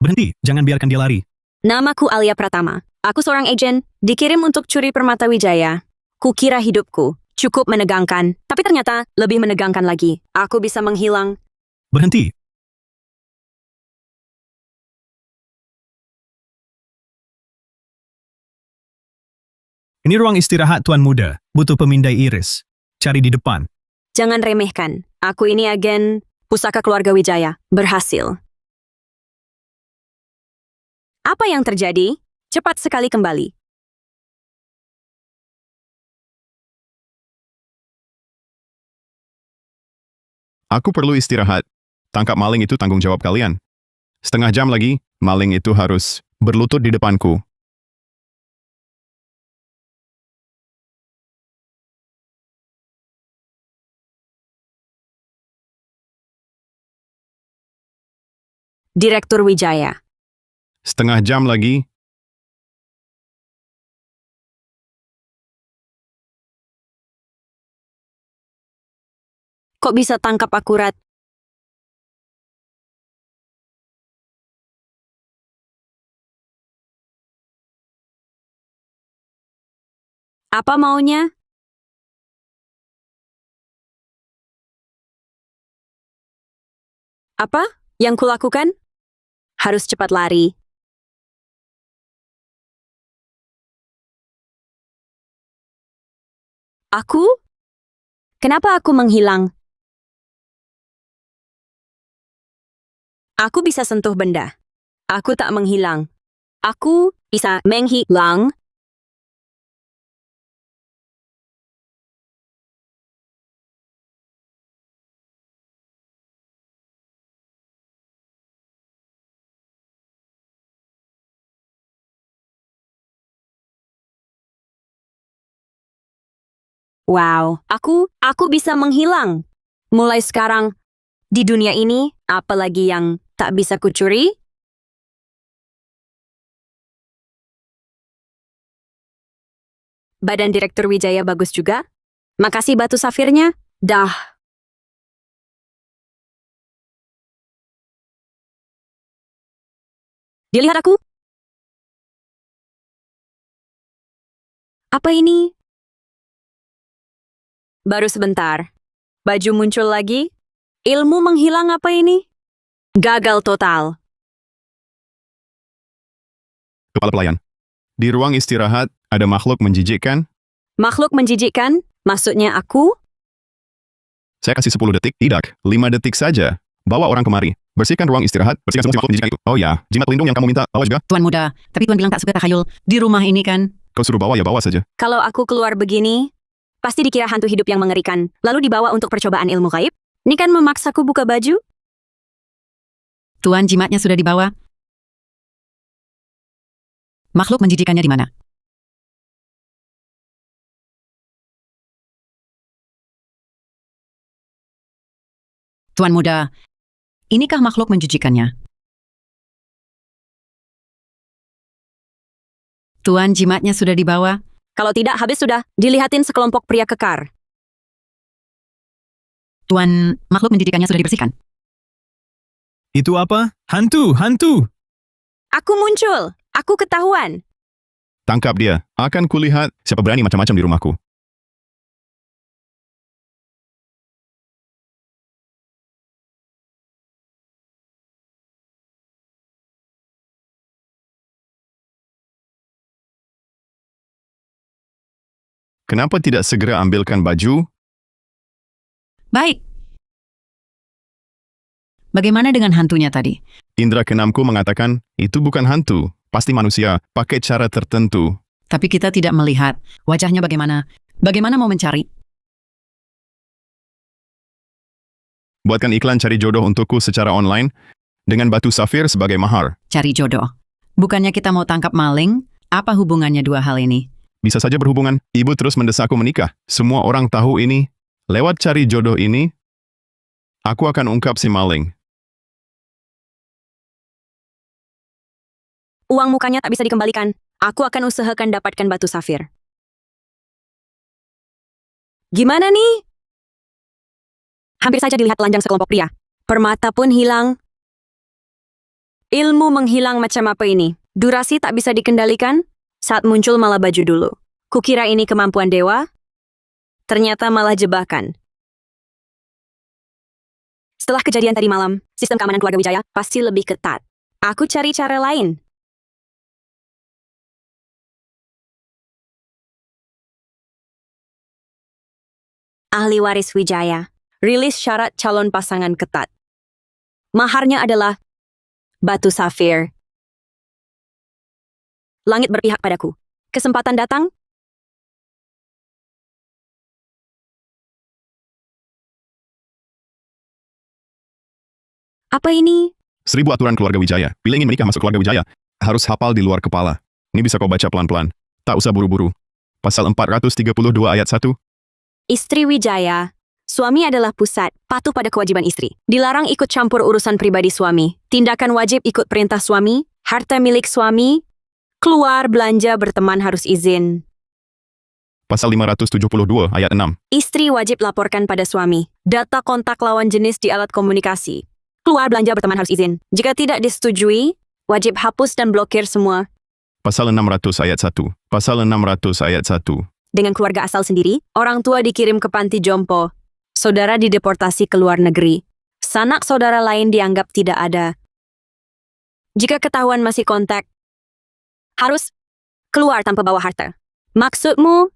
Berhenti, jangan biarkan dia lari. Namaku Alia Pratama. Aku seorang agen, dikirim untuk curi permata Wijaya. Kukira hidupku cukup menegangkan, tapi ternyata lebih menegangkan lagi. Aku bisa menghilang. Berhenti. Ini ruang istirahat Tuan Muda. Butuh pemindai iris. Cari di depan. Jangan remehkan. Aku ini agen Pusaka Keluarga Wijaya. Berhasil. Apa yang terjadi? Cepat sekali kembali. Aku perlu istirahat. Tangkap maling itu tanggung jawab kalian. Setengah jam lagi, maling itu harus berlutut di depanku. Direktur Wijaya. Setengah jam lagi, Kok bisa tangkap akurat? Apa maunya? Apa yang kulakukan? Harus cepat lari. Aku? Kenapa aku menghilang? Aku bisa sentuh benda. Aku tak menghilang. Aku bisa menghilang. Wow, aku bisa menghilang. Mulai sekarang, di dunia ini, apalagi yang tak bisa kucuri? Badan Direktur Wijaya bagus juga. Makasih batu safirnya. Dah. Dilihat aku? Apa ini? Baru sebentar. Baju muncul lagi. Ilmu menghilang apa ini? Gagal total. kepala pelayan. Di ruang istirahat, ada makhluk menjijikkan. Makhluk menjijikkan? Maksudnya aku? Saya kasih 10 detik, tidak, 5 detik saja. Bawa orang kemari. Bersihkan ruang istirahat, bersihkan semua si makhluk menjijikkan itu. Oh ya, jimat pelindung yang kamu minta, bawa juga. Tuan muda, tapi Tuan bilang tak suka takhayul di rumah ini kan? Kau suruh bawa ya bawa saja. Kalau aku keluar begini, pasti dikira hantu hidup yang mengerikan. Lalu dibawa untuk percobaan ilmu gaib? Ini kan memaksaku buka baju? Tuan jimatnya sudah dibawa. Makhluk menjijikannya di mana? Tuan muda, inikah makhluk menjijikannya? Tuan jimatnya sudah dibawa. Kalau tidak, habis sudah. Dilihatin sekelompok pria kekar. Tuan, makhluk menjijikannya sudah dibersihkan. Itu apa? Hantu, hantu! Aku muncul. Aku ketahuan. Tangkap dia. Akan kulihat siapa berani macam-macam di rumahku. Kenapa tidak segera ambilkan baju? Baik. Bagaimana dengan hantunya tadi? Indra keenamku mengatakan, itu bukan hantu. Pasti manusia, pakai cara tertentu. Tapi kita tidak melihat. Wajahnya bagaimana? Bagaimana mau mencari? Buatkan iklan cari jodoh untukku secara online dengan batu safir sebagai mahar. Cari jodoh. Bukannya kita mau tangkap maling? Apa hubungannya dua hal ini? Bisa saja berhubungan. Ibu terus mendesakku menikah. Semua orang tahu ini. Lewat cari jodoh ini, aku akan ungkap si maling. Uang mukanya tak bisa dikembalikan. Aku akan usahakan dapatkan batu safir. Gimana nih? Hampir saja dilihat telanjang sekelompok pria. Permata pun hilang. Ilmu menghilang macam apa ini? Durasi tak bisa dikendalikan? Saat muncul malah baju dulu. Kukira ini kemampuan dewa? Ternyata malah jebakan. Setelah kejadian tadi malam, sistem keamanan keluarga Wijaya pasti lebih ketat. Aku cari cara lain. Ahli waris Wijaya. Rilis syarat calon pasangan ketat. Maharnya adalah batu safir. Langit berpihak padaku. Kesempatan datang? Apa ini? 1000 aturan keluarga Wijaya. Bila ingin menikah masuk keluarga Wijaya, harus hafal di luar kepala. Ini bisa kau baca pelan-pelan. Tak usah buru-buru. Pasal 432 ayat 1. Istri Wijaya. Suami adalah pusat, patuh pada kewajiban istri. Dilarang ikut campur urusan pribadi suami. Tindakan wajib ikut perintah suami. Harta milik suami. Keluar belanja berteman harus izin. Pasal 572 ayat 6. Istri wajib laporkan pada suami. Data kontak lawan jenis di alat komunikasi. Keluar belanja berteman harus izin. Jika tidak disetujui, wajib hapus dan blokir semua. Pasal 600 ayat 1. Pasal 600 ayat 1. Dengan keluarga asal sendiri, orang tua dikirim ke panti jompo. Saudara dideportasi ke luar negeri. Sanak saudara lain dianggap tidak ada. Jika ketahuan masih kontak, harus keluar tanpa bawa harta. Maksudmu,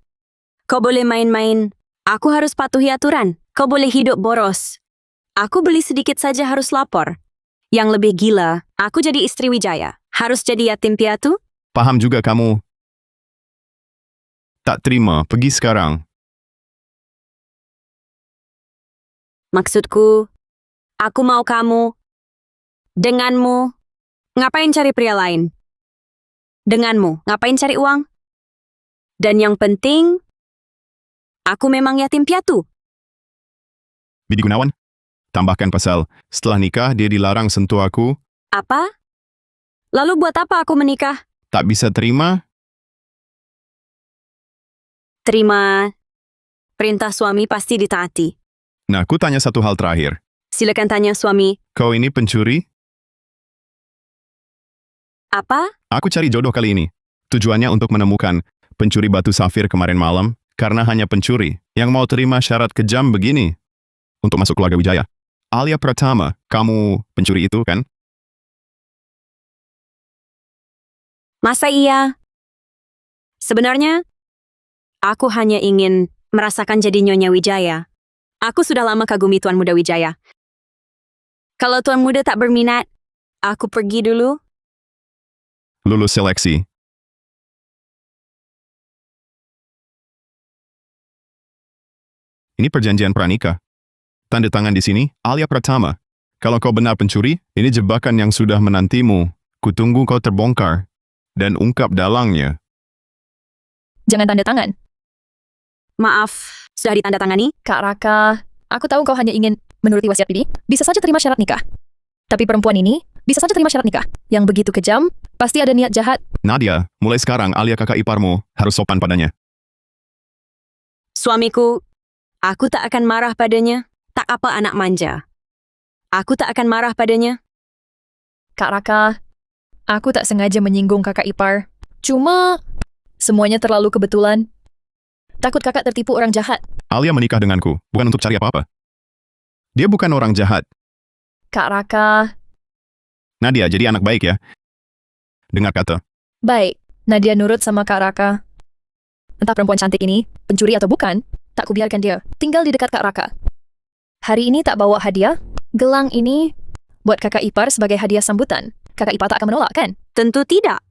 kau boleh main-main. Aku harus patuhi aturan. Kau boleh hidup boros. Aku beli sedikit saja harus lapor. Yang lebih gila, aku jadi istri Wijaya. Harus jadi yatim piatu? Paham juga kamu. Tak terima, pergi sekarang. Maksudku, aku mau kamu. Denganmu, ngapain cari pria lain? Denganmu, ngapain cari uang? Dan yang penting, aku memang yatim piatu. Bidi Gunawan, tambahkan pasal, setelah nikah dia dilarang sentuh aku, Apa? Lalu buat apa aku menikah? tak bisa terima, Terima. Perintah suami pasti ditaati. Nah, aku tanya satu hal terakhir. Silakan tanya suami. Kau ini pencuri? Apa? Aku cari jodoh kali ini. Tujuannya untuk menemukan pencuri batu safir kemarin malam, karena hanya pencuri yang mau terima syarat kejam begini untuk masuk keluarga Wijaya. Alia Pratama, kamu pencuri itu kan? Masa iya? Sebenarnya, aku hanya ingin merasakan jadi Nyonya Wijaya. Aku sudah lama kagumi Tuan Muda Wijaya. Kalau Tuan Muda tak berminat, aku pergi dulu. Lulus seleksi. Ini perjanjian pranikah. Tanda tangan di sini, Alia Pratama. Kalau kau benar pencuri, ini jebakan yang sudah menantimu. Kutunggu kau terbongkar dan ungkap dalangnya. Jangan tanda tangan. Maaf, sudah ditandatangani? Kak Raka, aku tahu kau hanya ingin menuruti wasiat bibi, bisa saja terima syarat nikah. Tapi perempuan ini bisa saja terima syarat nikah. Yang begitu kejam, pasti ada niat jahat. Nadia, mulai sekarang Alia kakak iparmu harus sopan padanya. Suamiku, aku tak akan marah padanya. Tak apa anak manja. Aku tak akan marah padanya. Kak Raka, aku tak sengaja menyinggung kakak ipar. Cuma, semuanya terlalu kebetulan. Takut kakak tertipu orang jahat. Alia menikah denganku, bukan untuk cari apa-apa. Dia bukan orang jahat. Kak Raka, Nadia, jadi anak baik ya. Dengar kata. baik. Nadia nurut sama Kak Raka. Entah perempuan cantik ini, pencuri atau bukan, tak kubiarkan dia tinggal di dekat Kak Raka. Hari ini tak bawa hadiah. Gelang ini buat kakak ipar sebagai hadiah sambutan. Kakak ipar tak akan menolak, kan? Tentu tidak.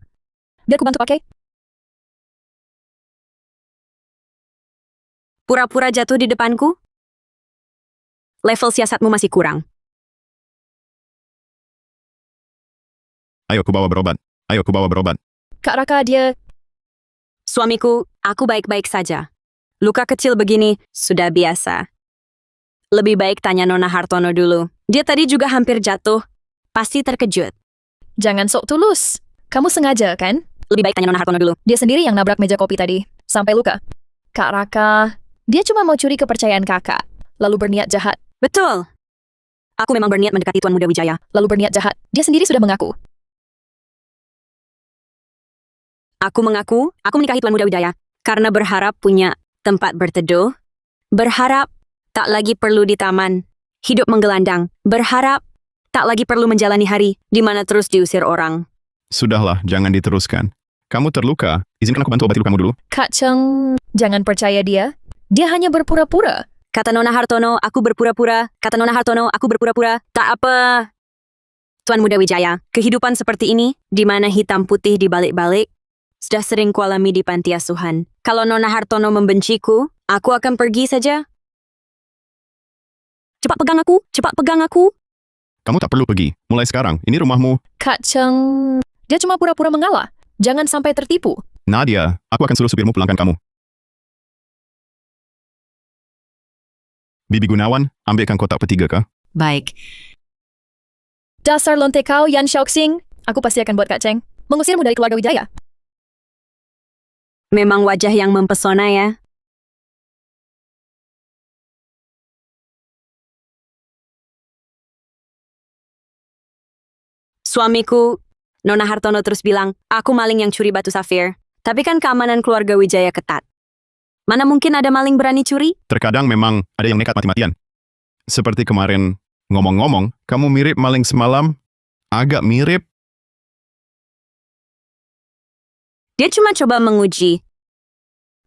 Biar ku bantu pakai. Pura-pura jatuh di depanku? Level siasatmu masih kurang. Ayo ku bawa berobat. Ayo ku bawa berobat. Kak Raka, dia... Suamiku, aku baik-baik saja. Luka kecil begini sudah biasa. Lebih baik tanya Nona Hartono dulu. Dia tadi juga hampir jatuh. Pasti terkejut. Jangan sok tulus. Kamu sengaja, kan? Lebih baik tanya Nona Hartono dulu. Dia sendiri yang nabrak meja kopi tadi. Sampai luka. Kak Raka, dia cuma mau curi kepercayaan kakak. Lalu berniat jahat. Betul. Aku memang berniat mendekati Tuan Muda Wijaya. Lalu berniat jahat. Dia sendiri sudah mengaku. Aku mengaku, aku menikahi Tuan Muda Wijaya karena berharap punya tempat berteduh, berharap tak lagi perlu di taman, hidup menggelandang, berharap tak lagi perlu menjalani hari di mana terus diusir orang. Sudahlah, jangan diteruskan. Kamu terluka, izinkan aku bantu obati lukamu dulu. Kak Cheng, jangan percaya dia. Dia hanya berpura-pura. Kata Nona Hartono, aku berpura-pura. Kata Nona Hartono, aku berpura-pura. Tak apa. Tuan Muda Wijaya, kehidupan seperti ini, di mana hitam putih dibalik-balik, sudah sering kualami di panti asuhan. Kalau Nona Hartono membenciku, aku akan pergi saja. Cepat pegang aku, cepat pegang aku. Kamu tak perlu pergi. Mulai sekarang, ini rumahmu. Kak Cheng, dia cuma pura-pura mengalah. Jangan sampai tertipu. Nadia, aku akan suruh supirmu pulangkan kamu. Bibi Gunawan, ambilkan kotak petiga kah? Baik. Dasar lonte kau, Yan Xiaoxing. Aku pasti akan buat Kak Cheng mengusirmu dari keluarga Wijaya. Memang wajah yang mempesona ya. Suamiku, Nona Hartono terus bilang, aku maling yang curi batu safir. Tapi kan keamanan keluarga Wijaya ketat. Mana mungkin ada maling berani curi? Terkadang memang ada yang nekat mati-matian. Seperti kemarin, ngomong-ngomong, kamu mirip maling semalam. Agak mirip. Dia cuma coba menguji.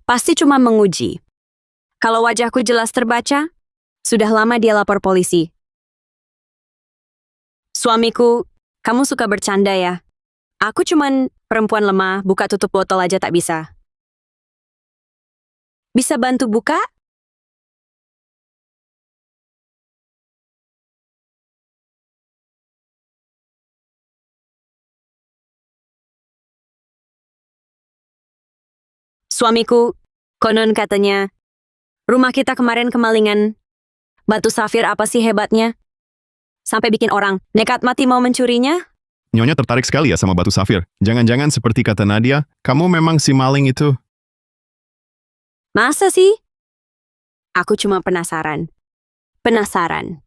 Pasti cuma menguji. Kalau wajahku jelas terbaca, sudah lama dia lapor polisi. Suamiku, kamu suka bercanda ya? Aku cuman perempuan lemah, buka tutup botol aja tak bisa. Bisa bantu buka? Suamiku, konon katanya, rumah kita kemarin kemalingan. Batu safir apa sih hebatnya? Sampai bikin orang nekat mati mau mencurinya? Nyonya tertarik sekali ya sama batu safir. Jangan-jangan seperti kata Nadia, kamu memang si maling itu. Masa sih? Aku cuma penasaran. Penasaran.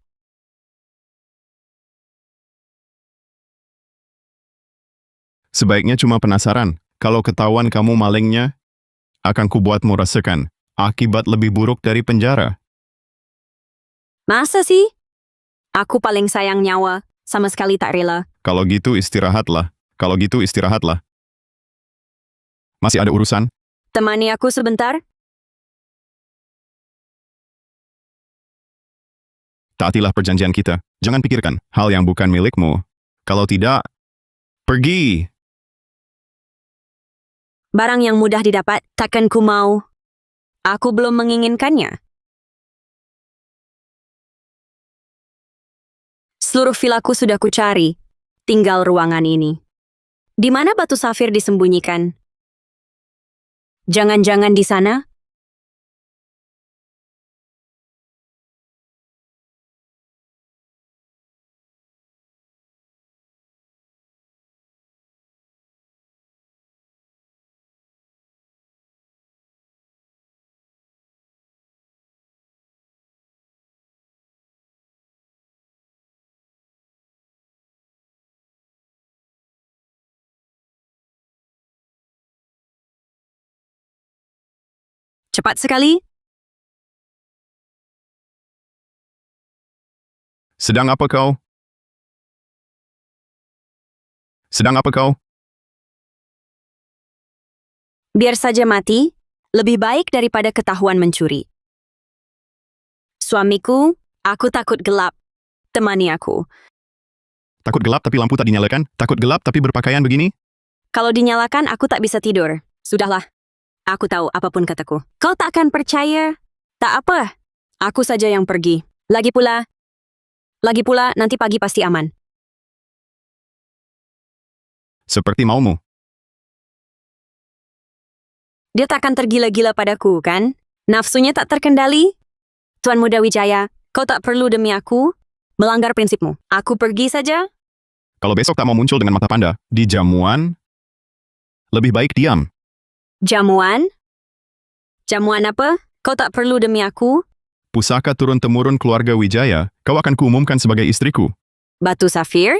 Sebaiknya cuma penasaran. Kalau ketahuan kamu malingnya, akan kubuatmu rasakan akibat lebih buruk dari penjara. Masa sih? Aku paling sayang nyawa, sama sekali tak rela. Kalau gitu istirahatlah. Kalau gitu istirahatlah. Masih ada urusan? Temani aku sebentar. Taatilah perjanjian kita. Jangan pikirkan hal yang bukan milikmu. Kalau tidak, pergi. Barang yang mudah didapat, takkan ku mau. Aku belum menginginkannya. Seluruh vilaku sudah kucari. Tinggal ruangan ini. Di mana batu safir disembunyikan? Jangan-jangan di sana? Cepat sekali. Sedang apa kau? Sedang apa kau? Biar saja mati, lebih baik daripada ketahuan mencuri. Suamiku, aku takut gelap. Temani aku. Takut gelap tapi lampu tak dinyalakan? Takut gelap tapi berpakaian begini? Kalau dinyalakan, aku tak bisa tidur. Sudahlah. Aku tahu apapun kataku. Kau tak akan percaya. Tak apa. Aku saja yang pergi. Lagi pula, nanti pagi pasti aman. Seperti maumu. Dia tak akan tergila-gila padaku, kan? Nafsunya tak terkendali. Tuan Muda Wijaya, kau tak perlu demi aku melanggar prinsipmu. Aku pergi saja. Kalau besok tak mau muncul dengan mata panda di jamuan, lebih baik diam. Jamuan? Jamuan apa? Kau tak perlu demi aku. Pusaka turun-temurun keluarga Wijaya, kau akan kuumumkan sebagai istriku. Batu safir?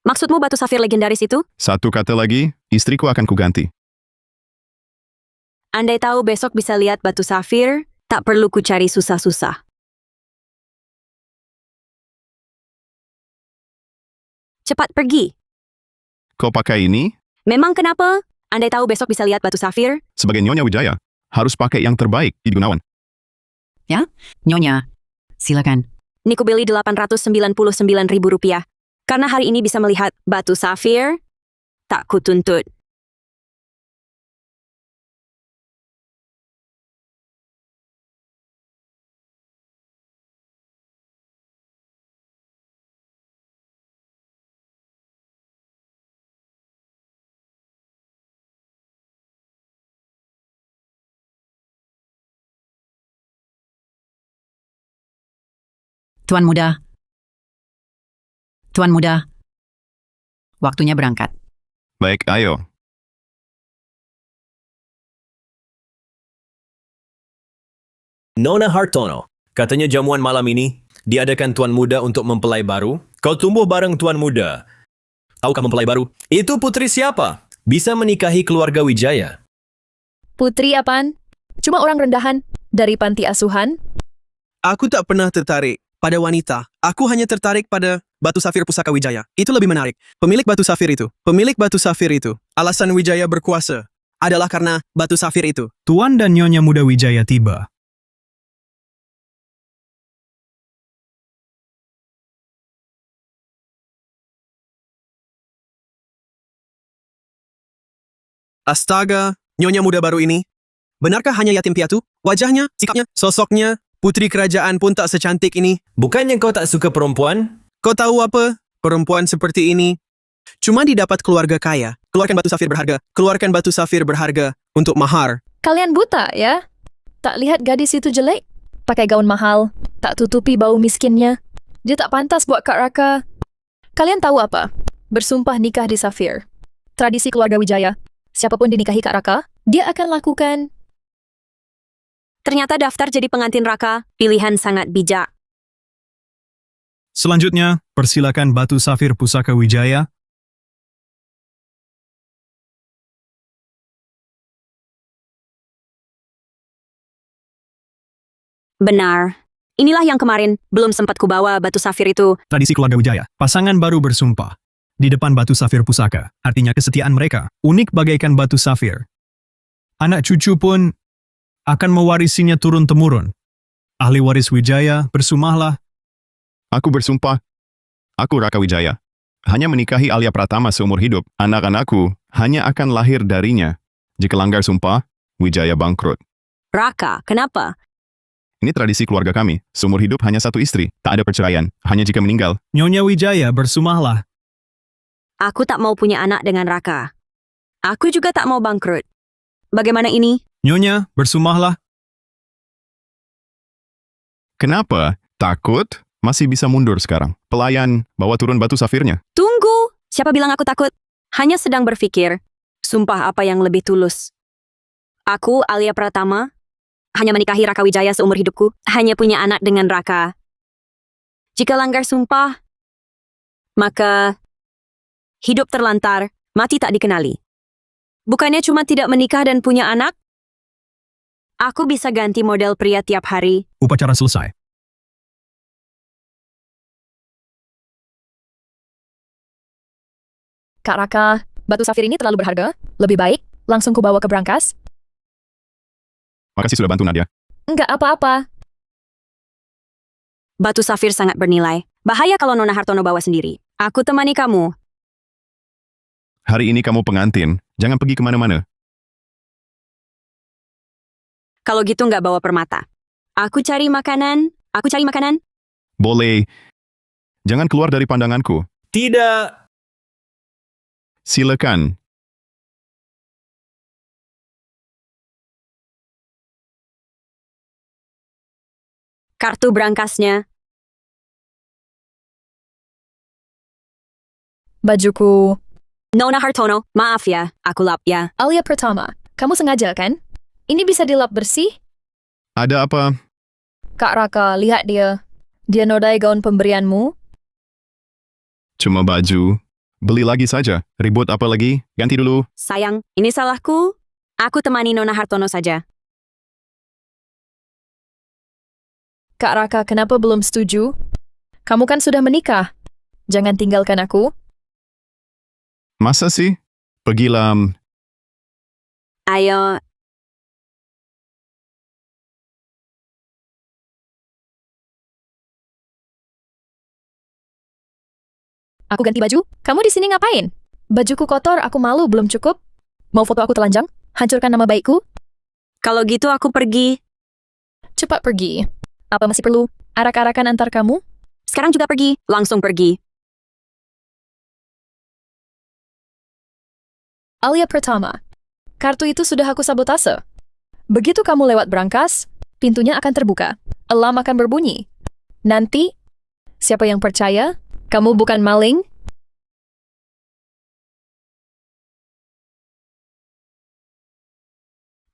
Maksudmu batu safir legendaris itu? Satu kata lagi, istriku akan kuganti. Andai tahu besok bisa lihat batu safir, tak perlu ku cari susah-susah. Cepat pergi. Kau pakai ini? Memang kenapa? Andai tahu besok bisa lihat batu safir, Sebagai Nyonya Wijaya, harus pakai yang terbaik di Gunawan. Nyonya, silakan. ini ku beli Rp899.000. Karena hari ini bisa melihat batu safir, tak ku tuntut. Tuan Muda. Tuan Muda. Waktunya berangkat. Baik, ayo. Nona Hartono, katanya jamuan malam ini diadakan Tuan Muda untuk mempelai baru. Kau tumbuh bareng Tuan Muda. Tahukah mempelai baru? Itu putri siapa? Bisa menikahi keluarga Wijaya. Putri apaan? Cuma orang rendahan dari panti asuhan. Aku tak pernah tertarik pada wanita. Aku hanya tertarik pada batu safir pusaka Wijaya. Itu lebih menarik. Pemilik batu safir itu. Alasan Wijaya berkuasa adalah karena batu safir itu. Tuan dan Nyonya Muda Wijaya tiba. Astaga, Nyonya muda baru ini. Benarkah hanya yatim piatu? Wajahnya, sikapnya, sosoknya, putri kerajaan pun tak secantik ini. Bukannya kau tak suka perempuan? Kau tahu apa? Perempuan seperti ini cuma didapat keluarga kaya. Keluarkan batu safir berharga. Keluarkan batu safir berharga untuk mahar. Kalian buta ya? Tak lihat gadis itu jelek? Pakai gaun mahal, tak tutupi bau miskinnya. Dia tak pantas buat Kak Raka. Kalian tahu apa? Bersumpah nikah di safir. Tradisi keluarga Wijaya. Siapapun dinikahi Kak Raka, dia akan lakukan. Ternyata daftar jadi pengantin Raka, pilihan sangat bijak. Selanjutnya, persilakan batu safir pusaka Wijaya. Benar. Inilah yang kemarin belum sempat kubawa batu safir itu. Tradisi keluarga Wijaya. Pasangan baru bersumpah di depan batu safir pusaka. Artinya kesetiaan mereka unik bagaikan batu safir. Anak cucu pun akan mewarisinya turun-temurun. Ahli waris Wijaya, bersumahlah. Aku bersumpah, aku Raka Wijaya. Hanya menikahi Alia Pratama seumur hidup. Anak-anakku hanya akan lahir darinya. Jika langgar sumpah, Wijaya bangkrut. Raka, kenapa? Ini tradisi keluarga kami. Seumur hidup hanya satu istri. Tak ada perceraian. Hanya jika meninggal. Nyonya Wijaya, bersumahlah. Aku tak mau punya anak dengan Raka. Aku juga tak mau bangkrut. Bagaimana ini? Nyonya, bersumahlah. Kenapa? Takut? Masih bisa mundur sekarang. Pelayan, bawa turun batu safirnya. Tunggu! Siapa bilang aku takut? Hanya sedang berpikir, sumpah apa yang lebih tulus. Aku, Alia Pratama, hanya menikahi Raka Wijaya seumur hidupku, hanya punya anak dengan Raka. Jika langgar sumpah, maka hidup terlantar, mati tak dikenali. Bukannya cuma tidak menikah dan punya anak? Aku bisa ganti model pria tiap hari. Upacara selesai. Kak Raka, batu safir ini terlalu berharga. Lebih baik, langsung kubawa ke brankas. Makasih sudah bantu, Nadia. Enggak apa-apa. Batu safir sangat bernilai. Bahaya kalau Nona Hartono bawa sendiri. Aku temani kamu. Hari ini kamu pengantin. Jangan pergi kemana-mana. Kalau gitu nggak bawa permata. Aku cari makanan. Boleh. Jangan keluar dari pandanganku. Tidak. Silakan. Kartu berangkasnya. Bajuku. Nona Hartono, maaf ya, aku lap ya. Alia Pratama, kamu sengaja kan? Ini bisa dilap bersih? Ada apa? Kak Raka, lihat dia. Dia nodai gaun pemberianmu. Cuma baju. Beli lagi saja. Ribut apa lagi? Ganti dulu. Sayang, ini salahku. Aku temani Nona Hartono saja. Kak Raka, kenapa belum setuju? Kamu kan sudah menikah. Jangan tinggalkan aku. Masa sih? Pergilah. Ayo, Aku ganti baju. Kamu di sini ngapain? Bajuku kotor, aku malu, belum cukup. Mau foto aku telanjang? Hancurkan nama baikku? kalau gitu aku pergi. Cepat pergi. Apa masih perlu arak-arakan antar kamu? Sekarang juga pergi. Langsung pergi. Alia Pratama. Kartu itu sudah aku sabotase. Begitu kamu lewat berangkas, pintunya akan terbuka. Alarm akan berbunyi. Nanti, siapa yang percaya? Kamu bukan maling?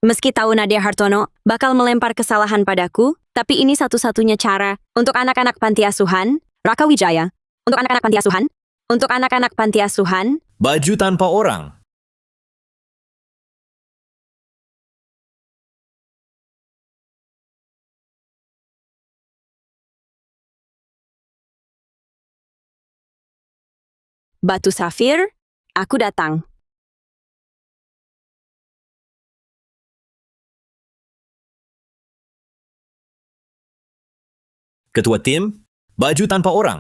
Meski tahu Nadia Hartono bakal melempar kesalahan padaku, tapi ini satu-satunya cara untuk anak-anak panti asuhan, Raka Wijaya. Untuk anak-anak panti asuhan, untuk anak-anak panti asuhan, Baju tanpa orang. Batu Safir, aku datang. Ketua tim, baju tanpa orang.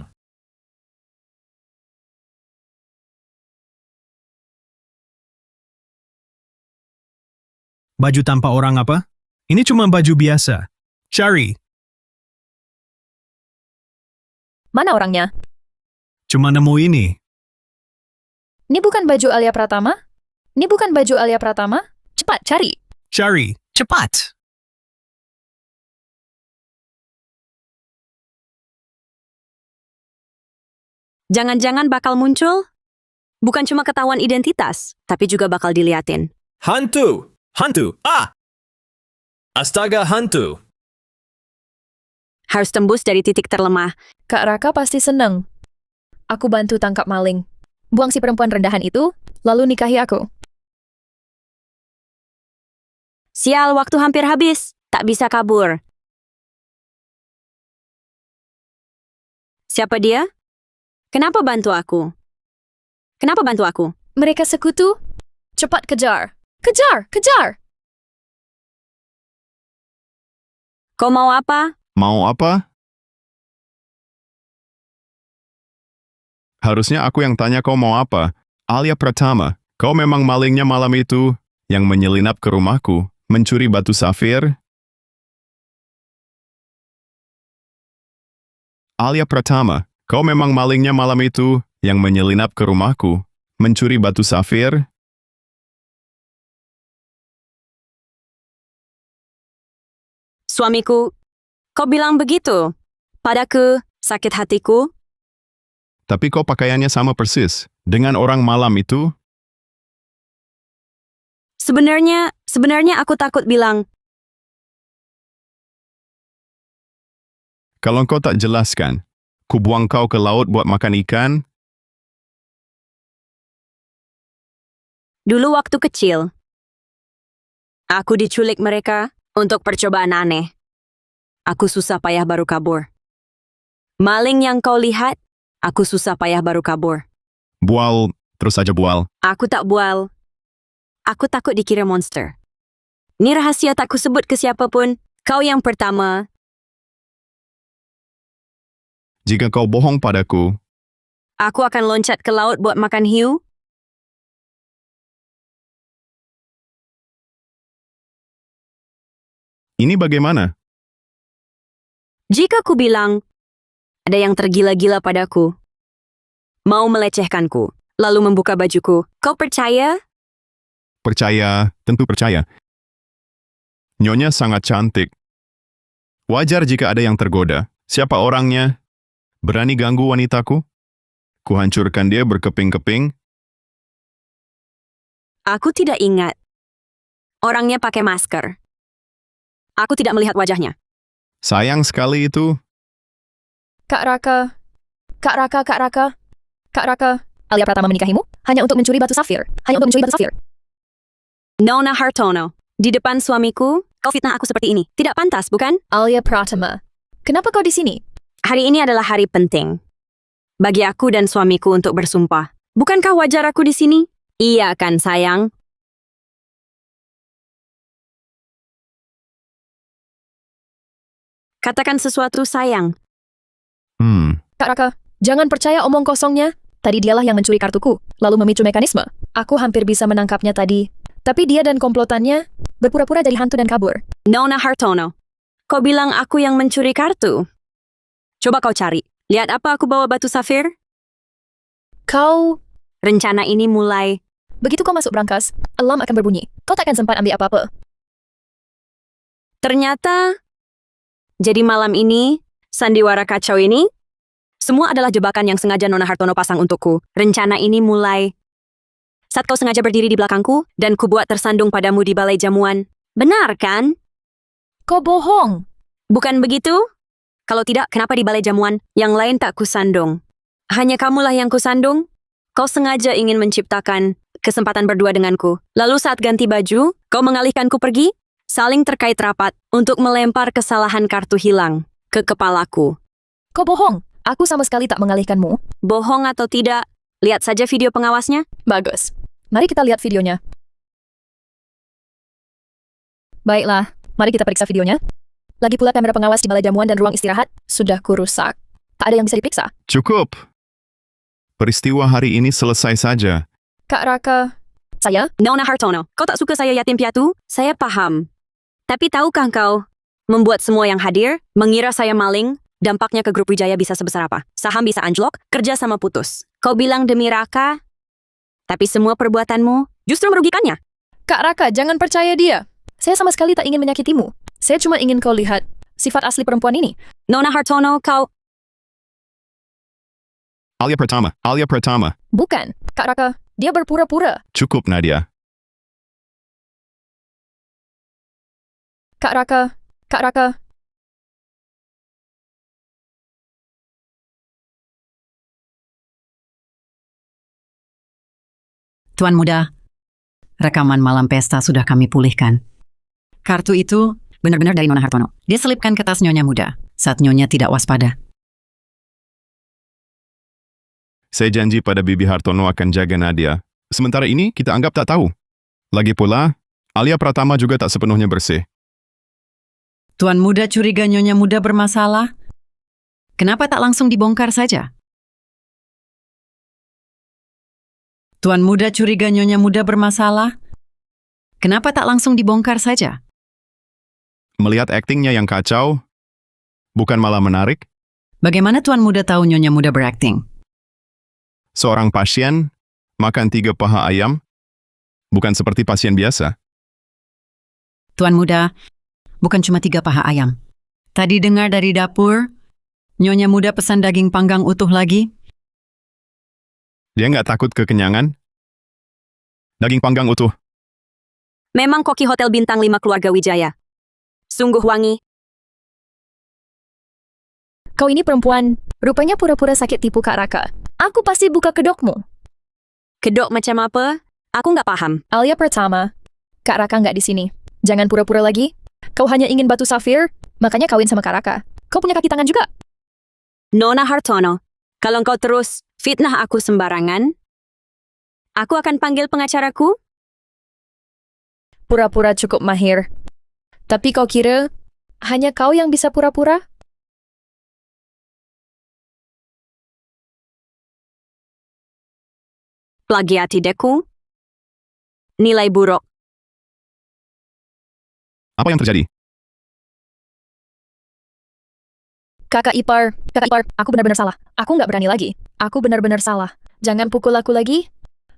Baju tanpa orang apa? Ini cuma baju biasa. Cari. Mana orangnya? Cuma nemu ini. Ini bukan baju Alia Pratama? Ini bukan baju Alia Pratama? Cepat, cari. Cari. Cepat. Jangan-jangan bakal muncul? Bukan cuma ketahuan identitas, tapi juga bakal diliatin. Hantu! Hantu! Ah! Astaga, hantu! Harus tembus dari titik terlemah. Kak Raka pasti seneng. Aku bantu tangkap maling. Buang si perempuan rendahan itu, lalu nikahi aku. Sial, waktu hampir habis. Tak bisa kabur. Siapa dia? Kenapa bantu aku? Kenapa bantu aku? Mereka sekutu? Cepat kejar. Kejar! Kejar! Kau mau apa? Mau apa? Harusnya aku yang tanya kau mau apa. Alia Pratama, kau memang malingnya malam itu yang menyelinap ke rumahku, mencuri batu safir? Alia Pratama, kau memang malingnya malam itu yang menyelinap ke rumahku, mencuri batu safir? Suamiku, kau bilang begitu. Padaku, sakit hatiku. Tapi kau pakaiannya sama persis dengan orang malam itu? Sebenarnya aku takut bilang. Kalau kau tak jelaskan, ku buang kau ke laut buat makan ikan? Dulu waktu kecil, aku diculik mereka untuk percobaan aneh. Aku susah payah baru kabur. Maling yang kau lihat, aku susah payah baru kabur. Bual, terus saja bual. Aku tak bual. Aku takut dikira monster. Ini rahasia tak kusebut ke siapapun. Kau yang pertama. Jika kau bohong padaku, Aku akan loncat ke laut buat makan hiu. ini bagaimana? Jika ku bilang, ada yang tergila-gila padaku, mau melecehkanku, lalu membuka bajuku, kau percaya? Percaya, tentu percaya. Nyonya sangat cantik. Wajar jika ada yang tergoda. Siapa orangnya? Berani ganggu wanitaku? Kuhancurkan dia berkeping-keping? Aku tidak ingat. Orangnya pakai masker. Aku tidak melihat wajahnya. Sayang sekali itu. Kak Raka. Kak Raka, Kak Raka. Kak Raka, Alia Pratama menikahimu hanya untuk mencuri batu safir. Hanya untuk mencuri batu safir. Nona Hartono, di depan suamiku, kau fitnah aku seperti ini. Tidak pantas, bukan? Alia Pratama. Kenapa kau di sini? Hari ini adalah hari penting. Bagi aku dan suamiku untuk bersumpah. Bukankah wajar aku di sini? Iya kan, sayang? Katakan sesuatu, sayang. Kak Raka, jangan percaya omong kosongnya. Tadi dialah yang mencuri kartuku, lalu memicu mekanisme. Aku hampir bisa menangkapnya tadi. Tapi dia dan komplotannya berpura-pura jadi hantu dan kabur. Nona Hartono, kau bilang aku yang mencuri kartu? Coba kau cari. Lihat apa aku bawa batu safir? Kau, Rencana ini mulai. begitu kau masuk brankas, alarm akan berbunyi. Kau takkan sempat ambil apa-apa. Ternyata, jadi malam ini, sandiwara kacau ini, semua adalah jebakan yang sengaja Nona Hartono pasang untukku. Rencana ini mulai saat kau sengaja berdiri di belakangku dan kubuat tersandung padamu di balai jamuan. Benar kan? Kau bohong. Bukan begitu? Kalau tidak, kenapa di balai jamuan yang lain tak kusandung? Hanya kamulah yang kusandung? Kau sengaja ingin menciptakan kesempatan berdua denganku. Lalu saat ganti baju, kau mengalihkanku pergi? Saling terkait rapat untuk melempar kesalahan kartu hilang ke kepalaku. Kau bohong. Aku sama sekali tak mengalihkanmu. Bohong atau tidak, lihat saja video pengawasnya. Bagus. Mari kita lihat videonya. Baiklah, mari kita periksa videonya. Lagi pula kamera pengawas di balai jamuan dan ruang istirahat sudah kurusak. Tak ada yang bisa diperiksa. Cukup. Peristiwa hari ini selesai saja. Kak Raka, saya? Nona Hartono, kau tak suka saya yatim piatu? Saya paham. Tapi tahukah kau, membuat semua yang hadir, mengira saya maling, dampaknya ke grup Wijaya bisa sebesar apa? Saham bisa anjlok, kerja sama putus. Kau bilang demi Raka, tapi semua perbuatanmu justru merugikannya. Kak Raka, jangan percaya dia. Saya sama sekali tak ingin menyakitimu. Saya cuma ingin kau lihat sifat asli perempuan ini. Nona Hartono, kau... Alia Pratama. Bukan, Kak Raka, dia berpura-pura. Cukup, Nadia. Kak Raka. Tuan Muda, rekaman malam pesta sudah kami pulihkan. Kartu itu benar-benar dari Nona Hartono. Dia selipkan ke tas Nyonya Muda saat Nyonya tidak waspada. Saya janji pada Bibi Hartono akan jaga Nadia. Sementara ini kita anggap tak tahu. Lagi pula, Alia Pratama juga tak sepenuhnya bersih. Tuan Muda curiga Nyonya Muda bermasalah? Kenapa tak langsung dibongkar saja? Tuan Muda curiga Nyonya Muda bermasalah? Kenapa tak langsung dibongkar saja? Melihat aktingnya yang kacau, bukan malah menarik? Bagaimana Tuan Muda tahu Nyonya Muda berakting? Seorang pasien makan 3 paha ayam, bukan seperti pasien biasa. Tuan Muda, bukan cuma 3 paha ayam. Tadi dengar dari dapur, Nyonya Muda pesan daging panggang utuh lagi. Dia nggak takut kekenyangan? Daging panggang utuh. Memang koki Hotel Bintang 5 keluarga Wijaya. Sungguh wangi. Kau ini perempuan, rupanya pura-pura sakit tipu Kak Raka. Aku pasti buka kedokmu. Kedok macam apa? Aku nggak paham. Alia Pratama, Kak Raka nggak di sini. Jangan pura-pura lagi. Kau hanya ingin batu safir, makanya kawin sama Kak Raka. Kau punya kaki tangan juga. Nona Hartono, kalau kau terus fitnah aku sembarangan, aku akan panggil pengacaraku. Pura-pura cukup mahir. Tapi kau kira hanya kau yang bisa pura-pura? Plagiati deku. Nilai buruk. Apa yang terjadi? Kakak ipar, aku benar-benar salah. Aku nggak berani lagi. Aku benar-benar salah. Jangan pukul aku lagi.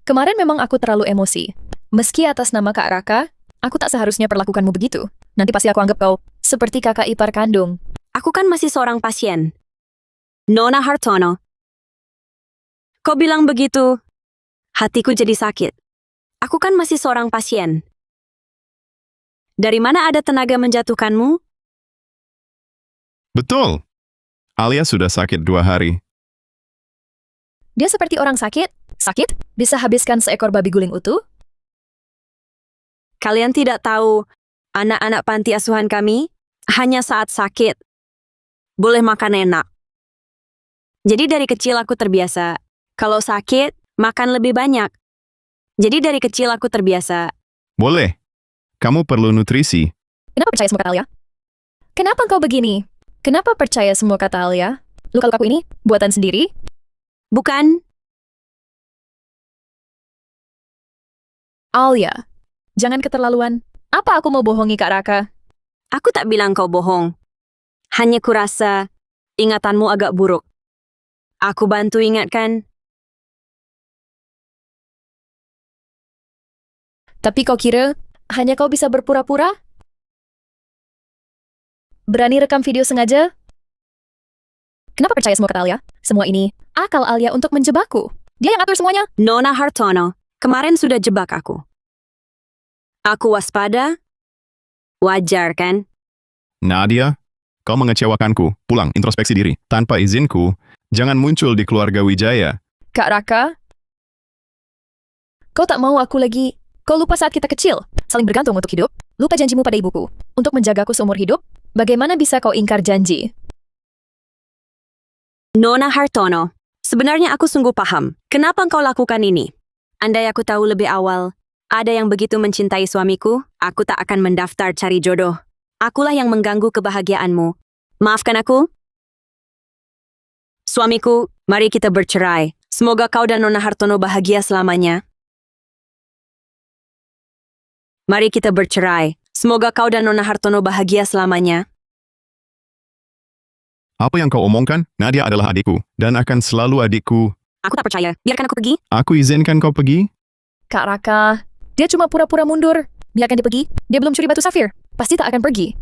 Kemarin memang aku terlalu emosi. Meski atas nama Kak Raka, aku tak seharusnya perlakukanmu begitu. Nanti pasti aku anggap kau seperti kakak ipar kandung. Aku kan masih seorang pasien. Nona Hartono. Kau bilang begitu, hatiku jadi sakit. Aku kan masih seorang pasien. Dari mana ada tenaga menjatuhkanmu? Betul. Alia sudah sakit 2 hari. Dia seperti orang sakit. Sakit? Bisa habiskan seekor babi guling utuh? Kalian tidak tahu, anak-anak panti asuhan kami hanya saat sakit boleh makan enak. Jadi dari kecil aku terbiasa, kalau sakit, makan lebih banyak. Jadi dari kecil aku terbiasa. Boleh. Kamu perlu nutrisi. Kenapa percaya semua kata Alia? Kenapa engkau begini? Kenapa percaya semua kata Alia? Luka-lukaku ini buatan sendiri? Bukan, Alia, jangan keterlaluan. Apa aku mau bohongi Kak Raka? aku tak bilang kau bohong. Hanya kurasa ingatanmu agak buruk. Aku bantu ingatkan. Tapi kau kira hanya kau bisa berpura-pura? Berani rekam video sengaja? Kenapa percaya semua kata Alia? Semua ini akal Alia untuk menjebakku. Dia yang atur semuanya. Nona Hartono, kemarin sudah jebak aku. Aku waspada. Wajar kan? Nadia, kau mengecewakanku. Pulang, introspeksi diri. Tanpa izinku, jangan muncul di keluarga Wijaya. Kak Raka, kau tak mau aku lagi. Kau lupa saat kita kecil, saling bergantung untuk hidup. Lupa janjimu pada ibuku, untuk menjagaku seumur hidup. Bagaimana bisa kau ingkar janji? Nona Hartono, sebenarnya aku sungguh paham. Kenapa engkau lakukan ini? Andai aku tahu lebih awal, ada yang begitu mencintai suamiku, aku tak akan mendaftar cari jodoh. Akulah yang mengganggu kebahagiaanmu. Maafkan aku? Suamiku, mari kita bercerai. Semoga kau dan Nona Hartono bahagia selamanya. Mari kita bercerai. Semoga kau dan Nona Hartono bahagia selamanya. Apa yang kau omongkan? Nadia adalah adikku, dan akan selalu adikku. Aku tak percaya. Biarkan aku pergi. Aku izinkan kau pergi? Kak Raka, dia cuma pura-pura mundur. Biarkan dia pergi. Dia belum curi batu safir. Pasti tak akan pergi.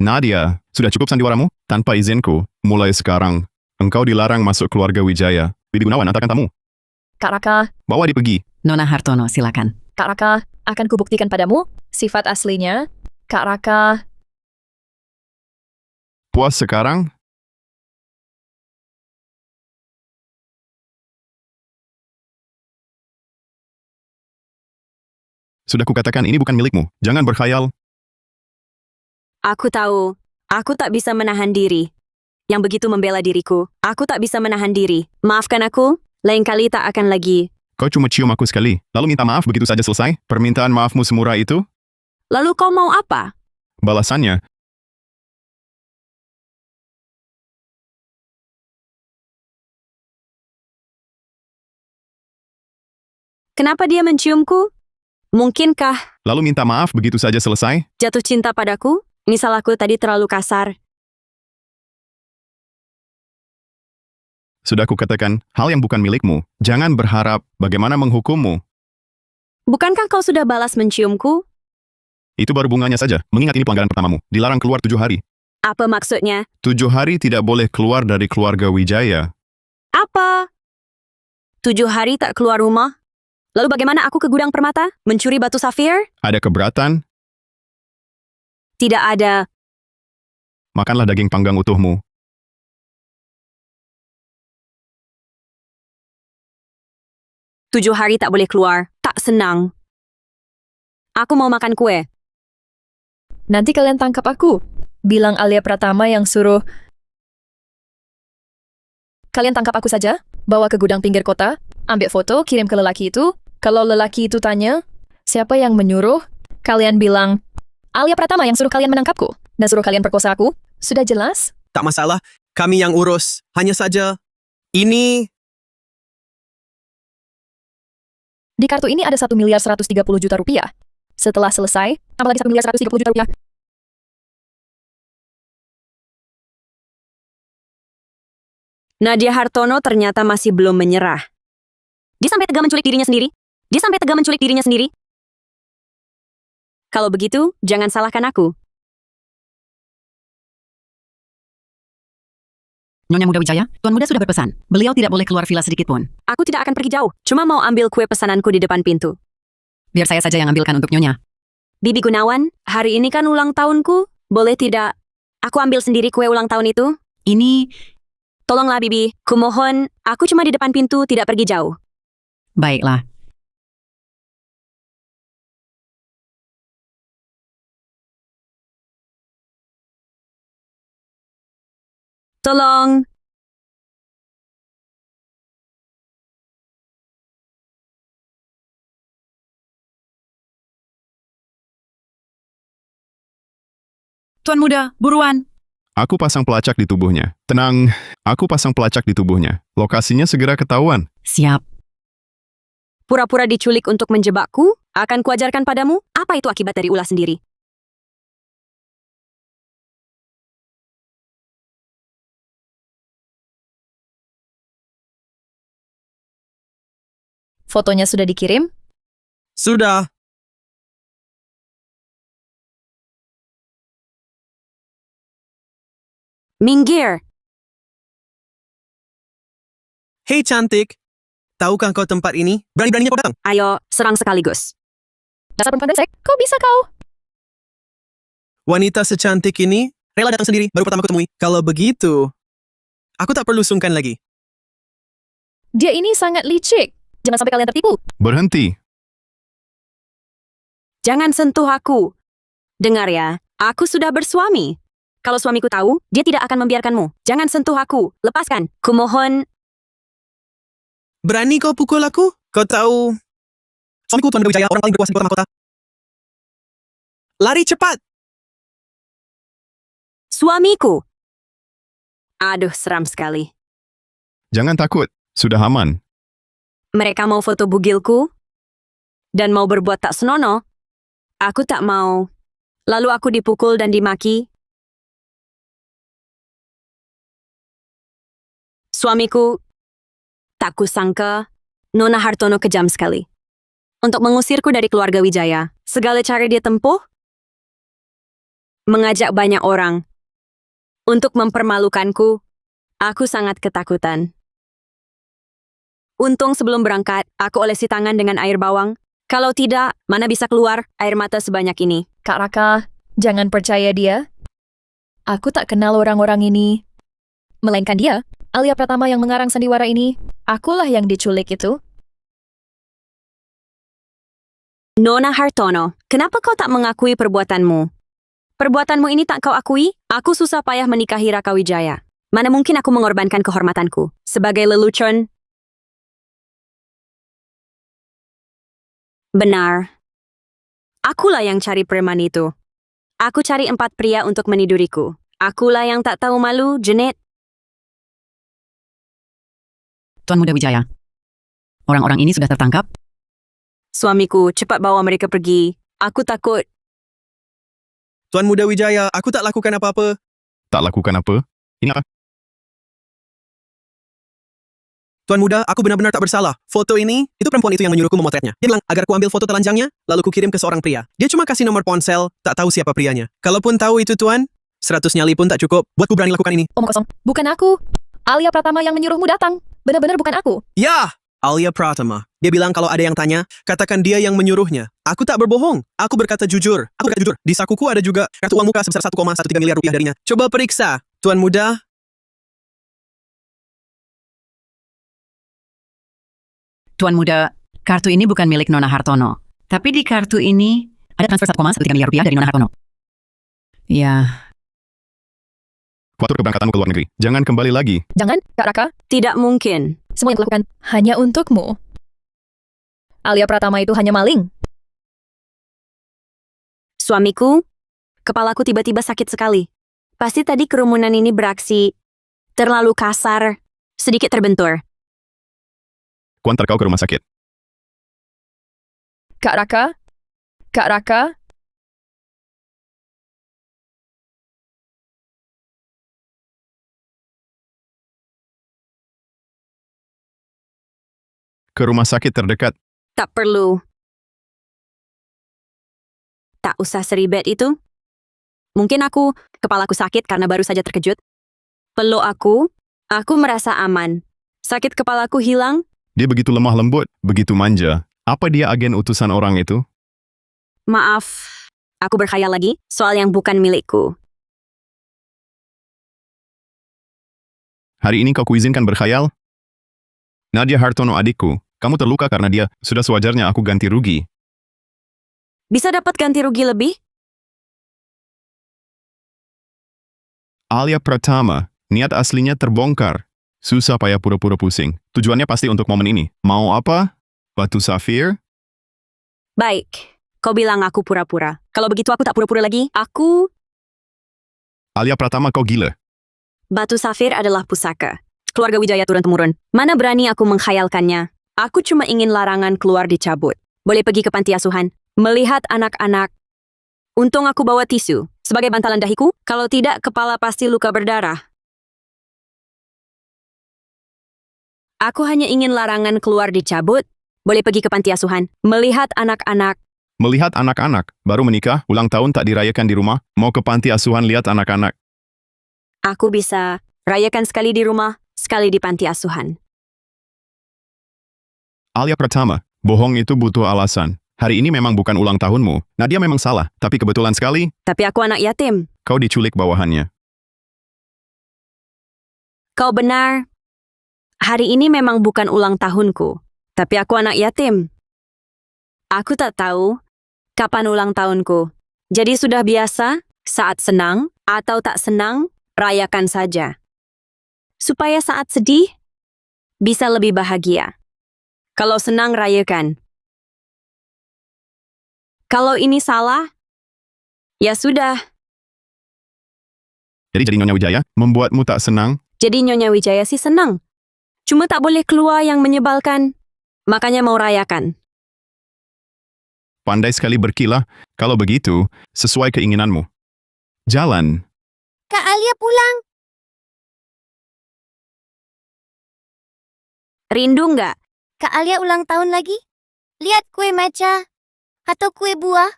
Nadia, sudah cukup sandiwaramu? Tanpa izinku, mulai sekarang, engkau dilarang masuk keluarga Wijaya. Bibi Gunawan, antarkan tamu. Kak Raka, Bawa dia pergi. Nona Hartono, silakan. Kak Raka, akan kubuktikan padamu sifat aslinya. Kak Raka, Puas sekarang? Sudah kukatakan ini bukan milikmu. Jangan berkhayal. Aku tahu. Aku tak bisa menahan diri. Yang begitu membela diriku. Aku tak bisa menahan diri. Maafkan aku. Lain kali tak akan lagi. Kau cuma cium aku sekali, lalu minta maaf begitu saja selesai? Permintaan maafmu semurah itu? Lalu kau mau apa? Balasannya, Kenapa dia menciumku? Mungkinkah lalu minta maaf begitu saja selesai? jatuh cinta padaku? Ini salahku tadi terlalu kasar. Sudah kukatakan, hal yang bukan milikmu. Jangan berharap bagaimana menghukummu. Bukankah kau sudah balas menciumku? Itu baru bunganya saja. Mengingat ini pelanggaran pertamamu. Dilarang keluar 7 hari. Apa maksudnya? 7 hari tidak boleh keluar dari keluarga Wijaya. Apa? 7 hari tak keluar rumah? Lalu bagaimana aku ke gudang permata? Mencuri batu safir? Ada keberatan? Tidak ada. Makanlah daging panggang utuhmu. Tujuh hari tak boleh keluar. Tak senang. Aku mau makan kue. nanti kalian tangkap aku. Bilang Alia Pratama yang suruh. Kalian tangkap aku saja, bawa ke gudang pinggir kota, ambil foto, kirim ke lelaki itu. Kalau lelaki itu tanya, siapa yang menyuruh? Kalian bilang, Alia Pratama yang suruh kalian menangkapku, dan suruh kalian perkosa aku. Sudah jelas? Tak masalah, kami yang urus. Hanya saja, ini Di kartu ini ada 1.130.000.000 rupiah. Setelah selesai, tambah lagi 1.130.000.000 rupiah. Nadia Hartono ternyata masih belum menyerah. Dia sampai tega menculik dirinya sendiri. Dia sampai tega menculik dirinya sendiri. Kalau begitu, jangan salahkan aku. Nyonya Muda Wijaya, Tuan Muda sudah berpesan. Beliau tidak boleh keluar villa sedikit pun. Aku tidak akan pergi jauh. Cuma mau ambil kue pesananku di depan pintu. Biar saya saja yang ambilkan untuk Nyonya. Bibi Gunawan, hari ini kan ulang tahunku. Boleh tidak? Aku ambil sendiri kue ulang tahun itu. Ini, Tolonglah Bibi, kumohon, aku cuma di depan pintu tidak pergi jauh. Baiklah. Tolong. Tuan Muda, buruan. Aku pasang pelacak di tubuhnya. Tenang, aku pasang pelacak di tubuhnya. Lokasinya segera ketahuan. Siap. Pura-pura diculik untuk menjebakku? Akan kuajarkan padamu apa itu akibat dari ulah sendiri. Fotonya sudah dikirim? Sudah. Minggir. Hei cantik, tahukah kau tempat ini? Berani-beraninya kau datang. Ayo, serang sekaligus. Dasar perempuan brengsek, kok bisa kau? Wanita secantik ini rela datang sendiri, baru pertama kutemui. Kalau begitu, aku tak perlu sungkan lagi. Dia ini sangat licik. Jangan sampai kalian tertipu. Berhenti. Jangan sentuh aku. Dengar ya, aku sudah bersuami. Kalau suamiku tahu, dia tidak akan membiarkanmu. Jangan sentuh aku. Lepaskan. Kumohon. Berani kau pukul aku? Kau tahu, suamiku Tuan Muda Wijaya, orang paling berkuasa di kota mahkota. Lari cepat! Suamiku. Aduh, seram sekali. Jangan takut. Sudah aman. Mereka mau foto bugilku dan mau berbuat tak senonoh. Aku tak mau. Lalu aku dipukul dan dimaki. Suamiku, tak kusangka Nona Hartono kejam sekali. Untuk mengusirku dari keluarga Wijaya, segala cara dia tempuh, mengajak banyak orang. Untuk mempermalukanku, aku sangat ketakutan. Untung sebelum berangkat, aku olesi tangan dengan air bawang. Kalau tidak, mana bisa keluar air mata sebanyak ini. Kak Raka, jangan percaya dia. Aku tak kenal orang-orang ini. Melainkan dia, Alia Pratama yang mengarang sandiwara ini. Akulah yang diculik itu. Nona Hartono, kenapa kau tak mengakui perbuatanmu? Perbuatanmu ini tak kau akui? Aku susah payah menikahi Raka Wijaya. Mana mungkin aku mengorbankan kehormatanku sebagai lelucon? Benar. Akulah yang cari preman itu. Aku cari 4 pria untuk meniduriku. Akulah yang tak tahu malu, Janet. Tuan Muda Wijaya. Orang-orang ini sudah tertangkap? Suamiku, cepat bawa mereka pergi. Aku takut. Tuan Muda Wijaya, aku tak lakukan apa-apa. Tak lakukan apa? Ini apa? Tuan Muda, aku benar-benar tak bersalah. Foto ini, itu perempuan itu yang menyuruhku memotretnya. Dia bilang agar ku ambil foto telanjangnya, lalu ku kirim ke seorang pria. Dia cuma kasih nomor ponsel, tak tahu siapa prianya. Kalaupun tahu itu Tuan, 100 nyali pun tak cukup buat ku berani lakukan ini. Omong kosong. Bukan aku. Alia Pratama yang menyuruhmu datang. Benar-benar bukan aku. Ya! Alia Pratama. Dia bilang kalau ada yang tanya, katakan dia yang menyuruhnya. Aku tak berbohong. Aku berkata jujur. Aku berkata jujur. Di sakuku ada juga kartu uang muka sebesar 1,13 miliar rupiah darinya. Coba periksa. Tuan Muda, Tuan Muda, kartu ini bukan milik Nona Hartono. Tapi di kartu ini ada transfer 1,13 miliar rupiah dari Nona Hartono. Ya, Kuatur keberangkatanmu ke luar negeri. Jangan kembali lagi. Jangan, Kak Raka. Tidak mungkin. Semua yang kulakukan hanya untukmu. Alia Pratama itu hanya maling. Suamiku, kepalaku tiba-tiba sakit sekali. Pasti tadi kerumunan ini beraksi terlalu kasar, sedikit terbentur. Kuantar kau ke rumah sakit. Kak Raka? Kak Raka? Ke rumah sakit terdekat. Tak perlu. Tak usah seribet itu. Mungkin kepalaku sakit karena baru saja terkejut. Peluk aku merasa aman. Sakit kepalaku hilang. Dia begitu lemah lembut, begitu manja. Apa dia agen utusan orang itu? Maaf, aku berkhayal lagi soal yang bukan milikku. Hari ini kau kuizinkan berkhayal? Nadia Hartono adikku. Kamu terluka karena dia. Sudah sewajarnya aku ganti rugi. Bisa dapat ganti rugi lebih? Alia Pratama, niat aslinya terbongkar. Susah payah pura-pura pusing. Tujuannya pasti untuk momen ini. Mau apa? Batu safir? Baik, kau bilang aku pura-pura. Kalau begitu aku tak pura-pura lagi. Aku, Alia Pratama, kau gila. batu safir adalah pusaka. Keluarga Wijaya turun-temurun. Mana berani aku menghayalkannya. Aku cuma ingin larangan keluar dicabut. Boleh pergi ke panti asuhan. Melihat anak-anak. Untung aku bawa tisu. Sebagai bantalan dahiku, kalau tidak kepala pasti luka berdarah. Aku hanya ingin larangan keluar dicabut. Boleh pergi ke panti asuhan. Melihat anak-anak. Melihat anak-anak, baru menikah, ulang tahun tak dirayakan di rumah, mau ke panti asuhan lihat anak-anak. Aku bisa rayakan sekali di rumah, sekali di panti asuhan. Alia Pratama, bohong itu butuh alasan. Hari ini memang bukan ulang tahunmu. Nadia memang salah, tapi kebetulan sekali, Tapi aku anak yatim. kau diculik bawahannya. Kau benar. Hari ini memang bukan ulang tahunku. Tapi aku anak yatim. Aku tak tahu kapan ulang tahunku. Jadi sudah biasa, saat senang atau tak senang, rayakan saja. Supaya saat sedih, bisa lebih bahagia. Kalau senang, rayakan. Kalau ini salah, ya sudah. Jadi Nyonya Wijaya, membuatmu tak senang? Jadi Nyonya Wijaya sih senang. Cuma tak boleh keluar yang menyebalkan. Makanya mau rayakan. Pandai sekali berkilah, kalau begitu, sesuai keinginanmu. Jalan. Kak Alia pulang. Rindu nggak? Kak Alia ulang tahun lagi? Lihat kue maca. Atau kue buah?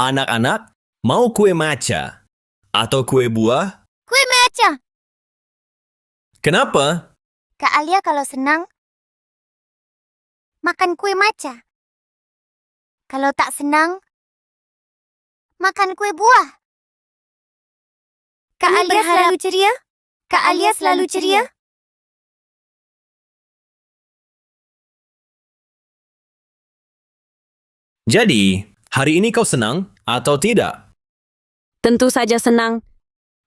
Anak-anak, mau kue maca? Atau kue buah? Kue maca. Kenapa? Kak Alia kalau senang, makan kue maca. Kalau tak senang, makan kue buah. Kak Alia selalu ceria? Kak Alia selalu ceria? Jadi, hari ini kau senang atau tidak? Tentu saja senang.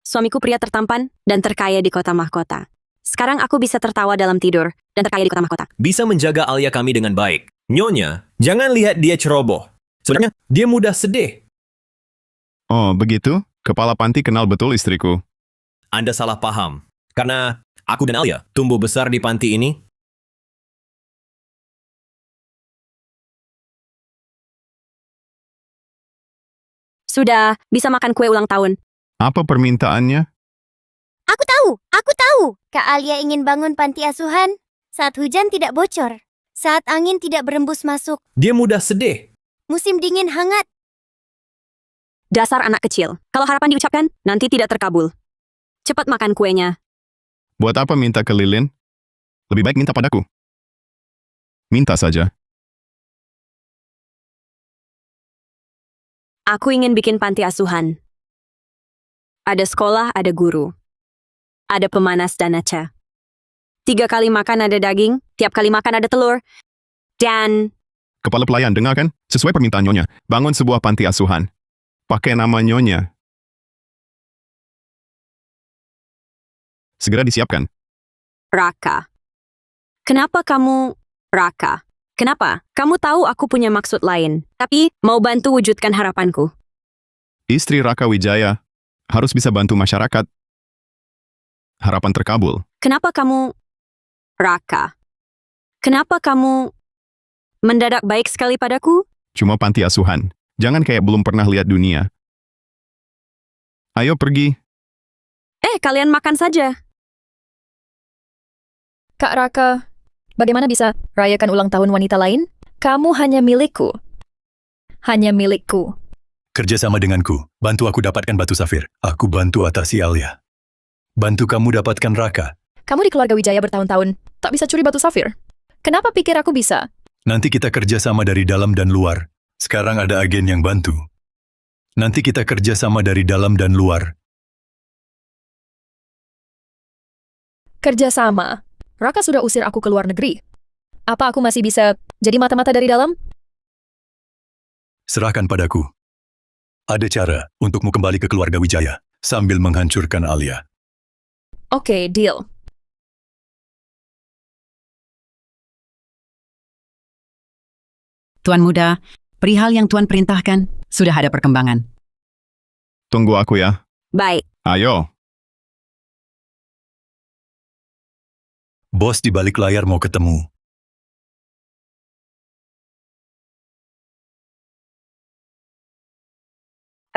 Suamiku pria tertampan dan terkaya di kota mahkota. Sekarang aku bisa tertawa dalam tidur dan terkaya di kota mahkota. Bisa menjaga Alia kami dengan baik. Nyonya, jangan lihat dia ceroboh. Sebenarnya, dia mudah sedih. Oh, begitu? Kepala panti kenal betul istriku. Anda salah paham. Karena aku dan Alia tumbuh besar di panti ini. Sudah, bisa makan kue ulang tahun. Apa permintaannya? Aku tahu. Kak Alia ingin bangun panti asuhan saat hujan tidak bocor, saat angin tidak berembus masuk, Dia mudah sedih. musim dingin hangat. Dasar anak kecil. Kalau harapan diucapkan, nanti tidak terkabul. Cepat makan kuenya. Buat apa minta ke lilin? Lebih baik minta padaku. Minta saja. Aku ingin bikin panti asuhan. Ada sekolah, ada guru. Ada pemanas dan aca. 3 kali makan ada daging, tiap kali makan ada telur. Dan Kepala pelayan, dengar kan? Sesuai permintaan Nyonya, bangun sebuah panti asuhan. Pakai nama Nyonya. Segera disiapkan. Raka. Kenapa kamu Raka? Kenapa? Kamu tahu aku punya maksud lain, tapi mau bantu wujudkan harapanku. Istri Raka Wijaya harus bisa bantu masyarakat. Harapan terkabul. Kenapa kamu Raka? Kenapa kamu mendadak baik sekali padaku? Cuma panti asuhan. Jangan kayak belum pernah lihat dunia. Ayo pergi. Kalian makan saja. Kak Raka, bagaimana bisa rayakan ulang tahun wanita lain? Kamu hanya milikku. Hanya milikku. Kerjasama denganku, bantu aku dapatkan batu safir. Aku bantu atasi Alia. Bantu kamu dapatkan Raka. Kamu di keluarga Wijaya bertahun-tahun, tak bisa curi batu safir. Kenapa pikir aku bisa? Nanti kita kerjasama dari dalam dan luar. Sekarang ada agen yang bantu. Nanti kita kerjasama dari dalam dan luar. Kerjasama. Raka sudah usir aku ke luar negeri. Apa aku masih bisa jadi mata-mata dari dalam? Serahkan padaku. Ada cara untukmu kembali ke keluarga Wijaya sambil menghancurkan Alia. Oke, deal. Tuan Muda, perihal yang Tuan perintahkan, sudah ada perkembangan. Tunggu aku ya. Baik, Ayo. Bos di balik layar mau ketemu.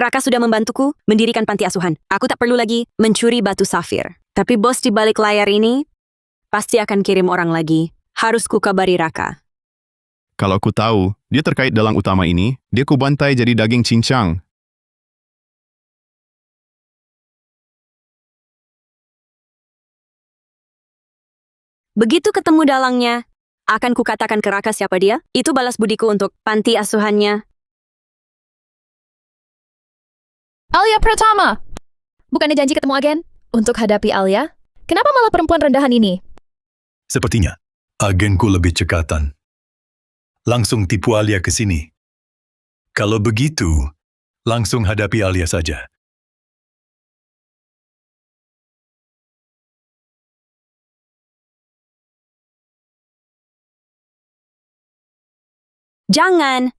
Raka sudah membantuku mendirikan panti asuhan. Aku tak perlu lagi mencuri batu safir. Tapi bos di balik layar ini pasti akan kirim orang lagi. Harus ku kabari Raka. Kalau ku tahu dia terkait dalang utama ini, dia ku bantai jadi daging cincang. Begitu ketemu dalangnya, akan kukatakan ke Raka siapa dia. Itu balas budiku untuk panti asuhannya. Alia Pratama! Bukannya janji ketemu agen? Untuk hadapi Alia? Kenapa malah perempuan rendahan ini? Sepertinya, agenku lebih cekatan. Langsung tipu Alia ke sini. Kalau begitu, langsung hadapi Alia saja. Jangan!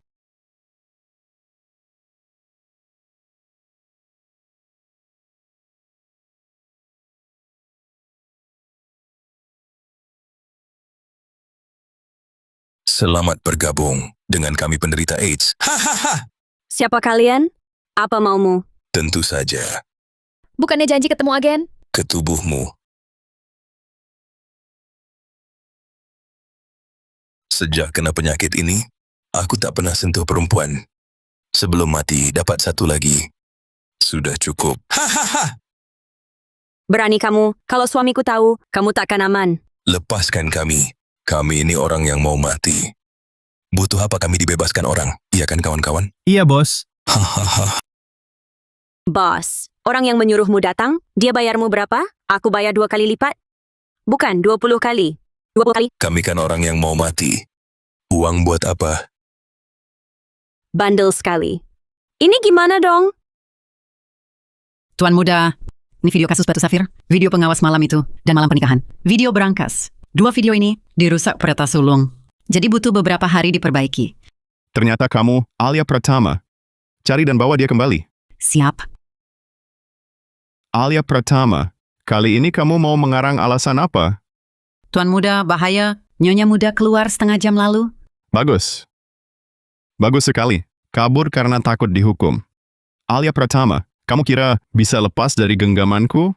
Selamat bergabung dengan kami penderita AIDS. Hahaha. Siapa kalian? Apa maumu? Tentu saja, Bukannya janji ketemu agen? ke tubuhmu. Sejak kena penyakit ini, aku tak pernah sentuh perempuan. Sebelum mati, dapat satu lagi. Sudah cukup. Hahaha. Berani kamu, kalau suamiku tahu, kamu takkan aman. Lepaskan kami. Kami ini orang yang mau mati. Butuh apa kami dibebaskan orang? Iya kan kawan-kawan? Iya, bos. Hahaha. Bos, orang yang menyuruhmu datang, dia bayarmu berapa? Aku bayar 2 kali lipat. Bukan, 20 kali. 20 kali. Kami kan orang yang mau mati. Uang buat apa? Bandel sekali. Ini gimana dong? Tuan Muda, ini video kasus Batu Safir, video pengawas malam itu, dan malam pernikahan. Video berangkas. 2 video ini dirusak peretas sulung. Jadi butuh beberapa hari diperbaiki. Ternyata kamu, Alia Pratama. Cari dan bawa dia kembali. Siap. Alia Pratama, kali ini kamu mau mengarang alasan apa? Tuan Muda, bahaya. Nyonya Muda keluar setengah jam lalu. Bagus. Bagus sekali. Kabur karena takut dihukum. Alia Pratama, kamu kira bisa lepas dari genggamanku?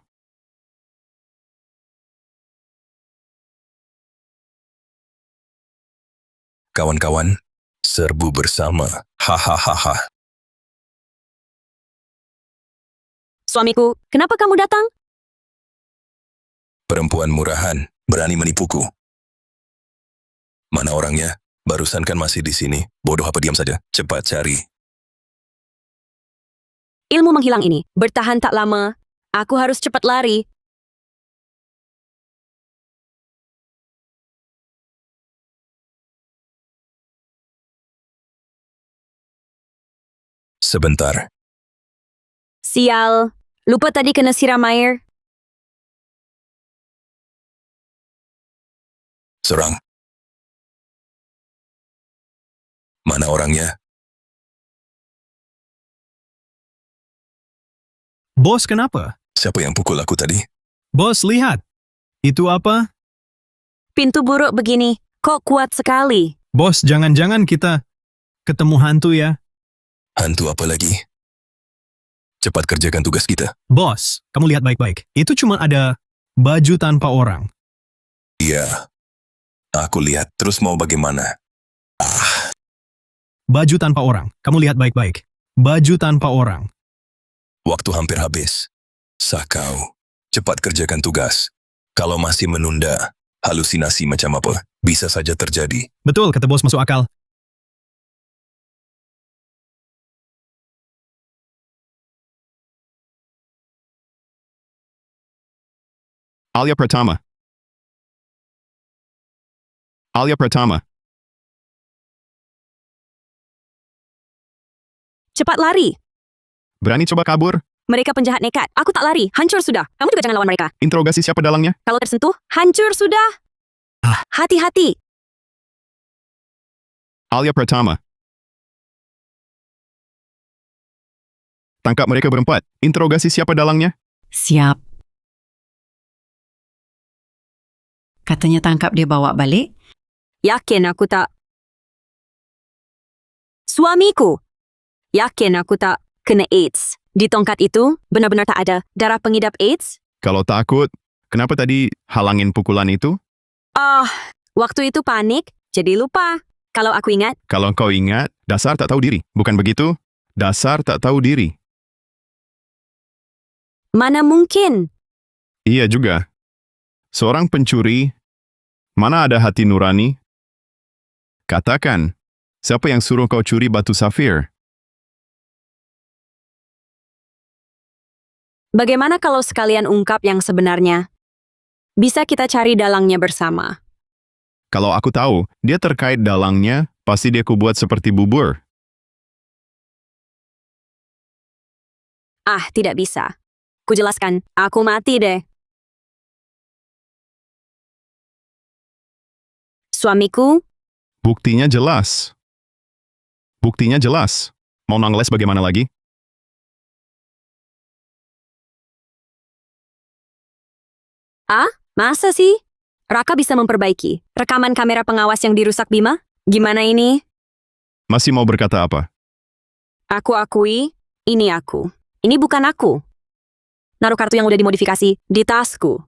Kawan-kawan, serbu bersama. Hahaha. Suamiku, kenapa kamu datang? Perempuan murahan, berani menipuku. Mana orangnya? Barusan kan masih di sini. Bodoh apa diam saja? Cepat cari. Ilmu menghilang ini bertahan tak lama. Aku harus cepat lari. Sebentar. Sial, lupa tadi kena siram air. Serang. Mana orangnya? Bos, kenapa? Siapa yang pukul aku tadi? Bos, lihat. Itu apa? Pintu buruk begini, kok kuat sekali? Bos, jangan-jangan kita ketemu hantu ya? Hantu apa lagi? Cepat kerjakan tugas kita. Bos, kamu lihat baik-baik. Itu cuma ada baju tanpa orang. Iya. Aku lihat, terus mau bagaimana? Baju tanpa orang. Kamu lihat baik-baik. Baju tanpa orang. Waktu hampir habis. Sakau, cepat kerjakan tugas. Kalau masih menunda, halusinasi macam apa bisa saja terjadi. Betul, kata bos, masuk akal. Alia Pratama. Alia Pratama. Cepat lari. Berani coba kabur? Mereka penjahat nekat. Aku tak lari. Hancur sudah. Kamu juga jangan lawan mereka. Interogasi siapa dalangnya? Kalau tersentuh, hancur sudah. Hati-hati. Alia Pratama. Tangkap mereka berempat. Interogasi siapa dalangnya? Siap. Katanya tangkap dia bawa balik. Yakin aku tak... Suamiku. Yakin aku tak kena AIDS. Di tongkat itu, benar-benar tak ada darah pengidap AIDS? Kalau takut, kenapa tadi halangin pukulan itu? Waktu itu panik, jadi lupa. Kalau aku ingat, Kalau kau ingat, dasar tak tahu diri. Bukan begitu? Dasar tak tahu diri. mana mungkin? Iya juga. Seorang pencuri, mana ada hati nurani? Katakan, siapa yang suruh kau curi batu safir? Bagaimana kalau sekalian ungkap yang sebenarnya? Bisa kita cari dalangnya bersama. Kalau aku tahu, dia terkait dalangnya, pasti dia kubuat seperti bubur. Tidak bisa. Kujelaskan, aku mati deh. Suamiku, Buktinya jelas. Buktinya jelas. Mau nangles bagaimana lagi? masa sih? Raka bisa memperbaiki rekaman kamera pengawas yang dirusak Bima? Gimana ini? Masih mau berkata apa? Aku akui, ini aku. Ini bukan aku. Naruh kartu yang udah dimodifikasi di tasku.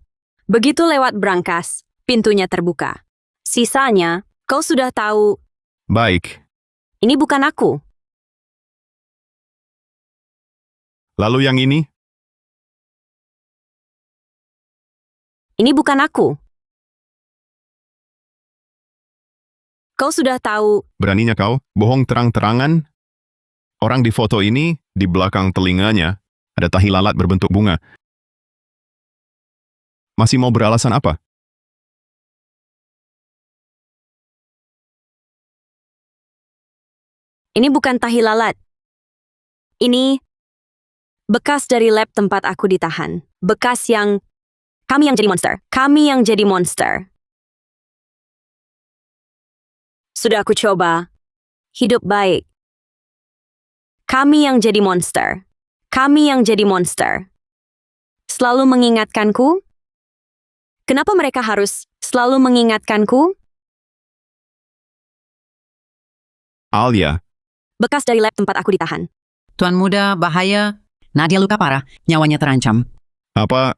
Begitu lewat brankas, pintunya terbuka. Sisanya, kau sudah tahu, Baik. ini bukan aku. Lalu yang ini? Ini bukan aku. Kau sudah tahu, Beraninya kau, bohong terang-terangan? Orang di foto ini, di belakang telinganya, ada tahi lalat berbentuk bunga. Masih mau beralasan apa? ini bukan tahi lalat. Ini bekas dari lab tempat aku ditahan. Bekas yang... Kami yang jadi monster. Kami yang jadi monster. Sudah aku coba. Hidup baik. Kami yang jadi monster. Kami yang jadi monster. Selalu mengingatkanku? Kenapa mereka harus selalu mengingatkanku? Alia, Bekas dari lab tempat aku ditahan. Tuan muda, bahaya. Nadia luka parah, nyawanya terancam. apa?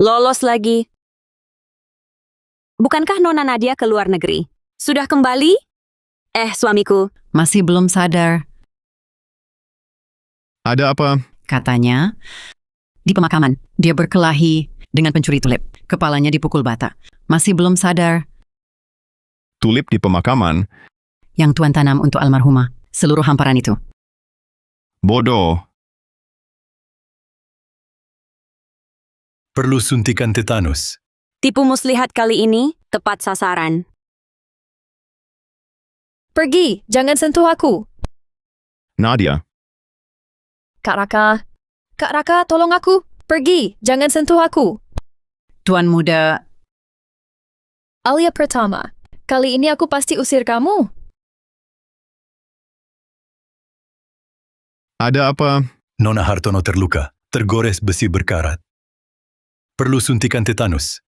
Lolos lagi. Bukankah Nona Nadia ke luar negeri? Sudah kembali? Suamiku, Masih belum sadar. Ada apa? Katanya, di pemakaman, dia berkelahi dengan pencuri tulip. Kepalanya dipukul bata. Masih belum sadar. Tulip di pemakaman? Yang Tuan tanam untuk almarhumah. Seluruh hamparan itu. Bodoh. Perlu suntikan tetanus. tipu muslihat kali ini tepat sasaran. Pergi, jangan sentuh aku. Nadia, Kak Raka. Kak Raka, tolong aku. Pergi, jangan sentuh aku. Tuan muda, Alia Pratama. Kali ini aku pasti usir kamu. ada apa? Nona Hartono terluka, tergores besi berkarat. Perlu suntikan tetanus.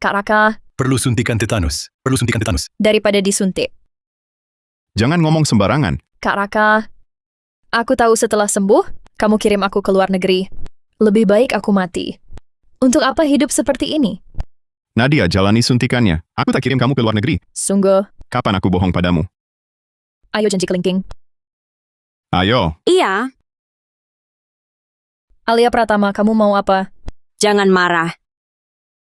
Kak Raka, Perlu suntikan tetanus. Perlu suntikan tetanus. daripada disuntik. Jangan ngomong sembarangan. Kak Raka, aku tahu setelah sembuh, kamu kirim aku ke luar negeri. Lebih baik aku mati. Untuk apa hidup seperti ini? Nadia, jalani suntikannya. Aku tak kirim kamu ke luar negeri. Sungguh, Kapan aku bohong padamu? ayo janji kelingking. Ayo, Iya, Alia Pratama, kamu mau apa? jangan marah.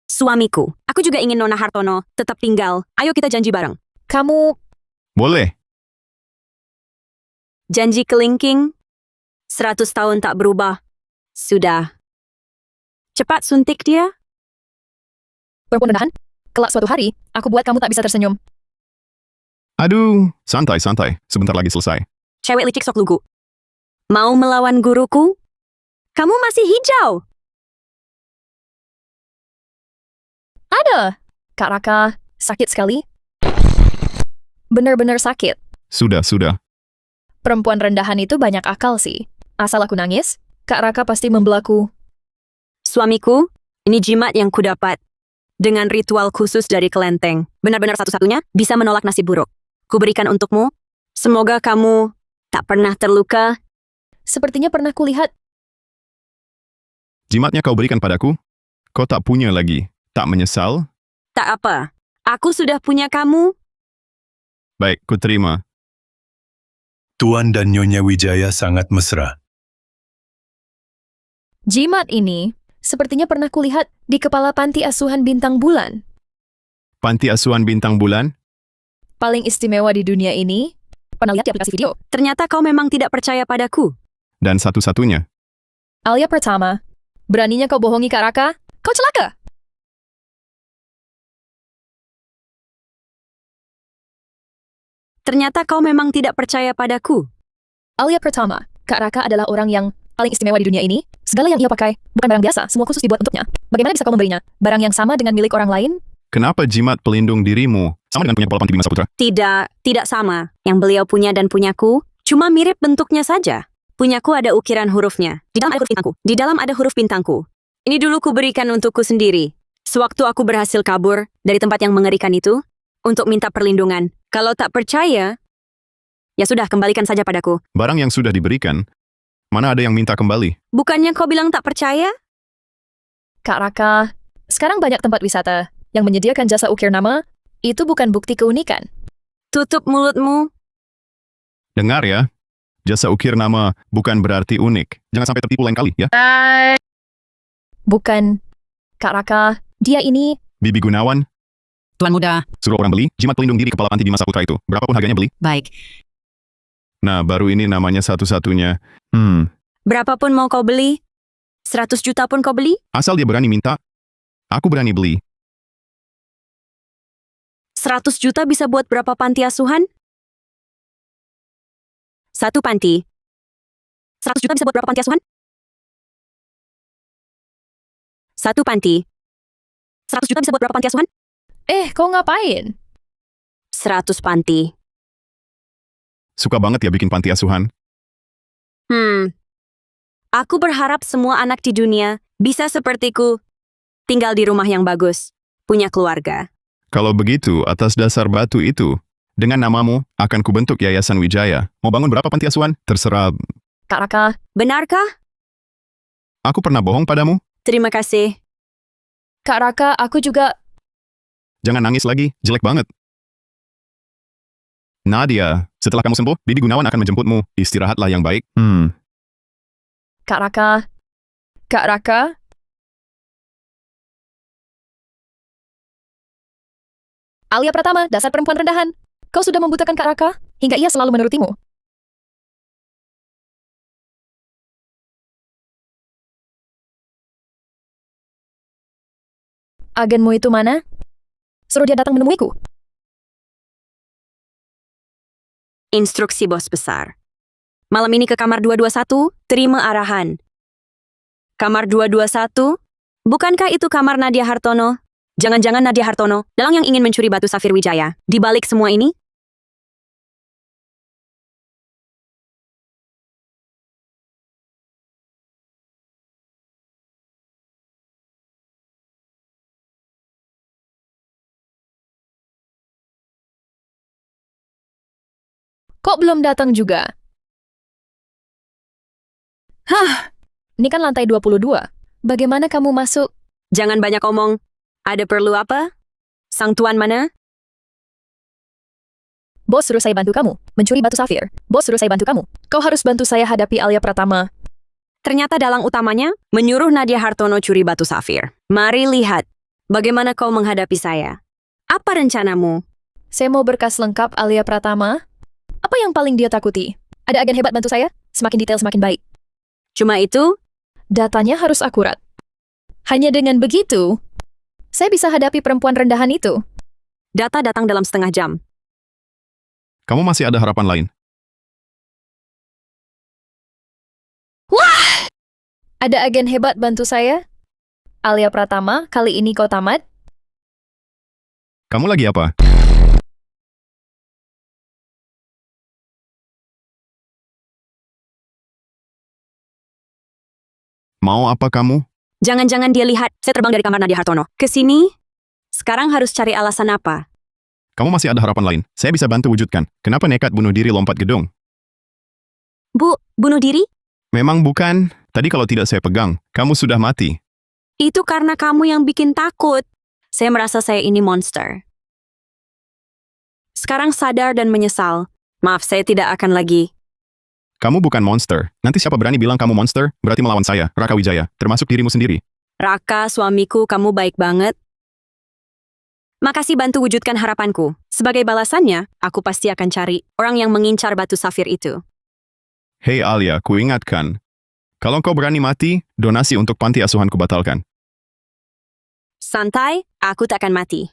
Suamiku, aku juga ingin Nona Hartono tetap tinggal. Ayo kita janji bareng. Kamu, boleh. Janji kelingking. 100 tahun tak berubah. Sudah. Cepat suntik dia. Perempuan rendahan, kelak suatu hari, aku buat kamu tak bisa tersenyum. Aduh, santai-santai. Sebentar lagi selesai. Cewek licik sok lugu. Mau melawan guruku? Kamu masih hijau. Ada! Kak Raka, sakit sekali. Benar-benar sakit. Sudah. Perempuan rendahan itu banyak akal sih. Asal aku nangis, Kak Raka pasti membelaku. Suamiku, ini jimat yang kudapat. Dengan ritual khusus dari kelenteng. Benar-benar satu-satunya bisa menolak nasib buruk. Kuberikan untukmu. Semoga kamu tak pernah terluka. Sepertinya pernah kulihat. Jimatnya kau berikan padaku? Kau tak punya lagi. Tak menyesal? Tak apa. Aku sudah punya kamu. Baik, ku terima. Tuan dan Nyonya Wijaya sangat mesra. Jimat ini sepertinya pernah kulihat di kepala panti asuhan Bintang Bulan. Panti asuhan Bintang Bulan? Paling istimewa di dunia ini. Pernah lihat di aplikasi video? Ternyata kau memang tidak percaya padaku. Dan satu-satunya. Alia Pratama, beraninya kau bohongi Kak Raka? Kau celaka! Ternyata kau memang tidak percaya padaku. Alia Pratama, Kak Raka adalah orang yang paling istimewa di dunia ini. Segala yang ia pakai bukan barang biasa, semua khusus dibuat untuknya. Bagaimana bisa kau memberinya? Barang yang sama dengan milik orang lain? Kenapa jimat pelindung dirimu sama dengan punya kepala panti Bima Saputra? Tidak sama. Yang beliau punya dan punyaku, cuma mirip bentuknya saja. Punyaku ada ukiran hurufnya. Di dalam ada huruf bintangku. Di dalam ada huruf bintangku. Ini dulu kuberikan untukku sendiri. Sewaktu aku berhasil kabur dari tempat yang mengerikan itu, untuk minta perlindungan. Kalau tak percaya, ya sudah, kembalikan saja padaku. Barang yang sudah diberikan, mana ada yang minta kembali? Bukannya kau bilang tak percaya? Kak Raka, sekarang banyak tempat wisata yang menyediakan jasa ukir nama. Itu bukan bukti keunikan. Tutup mulutmu. Dengar ya, jasa ukir nama bukan berarti unik. Jangan sampai tertipu lain kali, ya. Bukan. Kak Raka, dia ini... Bibi Gunawan, Tuan Muda, suruh orang beli jimat pelindung diri kepala panti Bima Saputra itu. Berapapun harganya beli. baik. Nah, baru ini namanya satu-satunya. Berapapun mau kau beli? 100 juta pun kau beli? Asal dia berani minta, aku berani beli. 100 juta bisa buat berapa panti asuhan? Satu panti. 100 juta bisa buat berapa panti asuhan? Satu panti. 100 juta bisa buat berapa panti asuhan? Kau ngapain? 100 panti. Suka banget ya bikin panti asuhan. Aku berharap semua anak di dunia bisa sepertiku. Tinggal di rumah yang bagus. Punya keluarga. Kalau begitu, atas dasar batu itu, dengan namamu, akan kubentuk Yayasan Wijaya. Mau bangun berapa panti asuhan? Terserah. Kak Raka, Benarkah? Aku pernah bohong padamu? Terima kasih. Kak Raka, aku juga... Jangan nangis lagi, jelek banget. Nadia, setelah kamu sembuh, Bibi Gunawan akan menjemputmu. Istirahatlah yang baik. Kak Raka. Kak Raka? Alia Pratama, dasar perempuan rendahan. Kau sudah membutakan Kak Raka, hingga ia selalu menurutimu. Agenmu itu mana? Suruh dia datang menemuiku. Instruksi bos besar. Malam ini ke kamar 221, terima arahan. Kamar 221? Bukankah itu kamar Nadia Hartono? Jangan-jangan Nadia Hartono, dalang yang ingin mencuri batu safir Wijaya. Di balik semua ini? Kok belum datang juga? Ini kan lantai 22. Bagaimana kamu masuk? Jangan banyak omong. Ada perlu apa? Sang tuan mana? Bos suruh saya bantu kamu, mencuri batu safir. Bos suruh saya bantu kamu. Kau harus bantu saya hadapi Alia Pratama. Ternyata dalang utamanya menyuruh Nadia Hartono curi batu safir. Mari lihat. Bagaimana kau menghadapi saya? Apa rencanamu? Saya mau berkas lengkap Alia Pratama. Apa yang paling dia takuti? Ada agen hebat bantu saya? Semakin detail semakin baik. Cuma itu, Datanya harus akurat. Hanya dengan begitu, saya bisa hadapi perempuan rendahan itu. data datang dalam setengah jam. Kamu masih ada harapan lain. Ada agen hebat bantu saya. Alia Pratama, kali ini kau tamat. Kamu lagi apa? Mau apa kamu? Jangan-jangan dia lihat saya terbang dari kamar Nadia Hartono ke sini. Sekarang harus cari alasan apa. Kamu masih ada harapan lain. Saya bisa bantu wujudkan. Kenapa nekat bunuh diri lompat gedung? Bu, bunuh diri? Memang bukan. Tadi kalau tidak saya pegang, kamu sudah mati. Itu karena kamu yang bikin takut. Saya merasa saya ini monster. Sekarang sadar dan menyesal. Maaf, saya tidak akan lagi. Kamu bukan monster. Nanti siapa berani bilang kamu monster, berarti melawan saya, Raka Wijaya, termasuk dirimu sendiri. Raka, suamiku, kamu baik banget. Makasih bantu wujudkan harapanku. Sebagai balasannya, aku pasti akan cari orang yang mengincar batu safir itu. Hei Alia, kuingatkan. Kalau kau berani mati, donasi untuk panti asuhan kubatalkan. Santai, aku tak akan mati.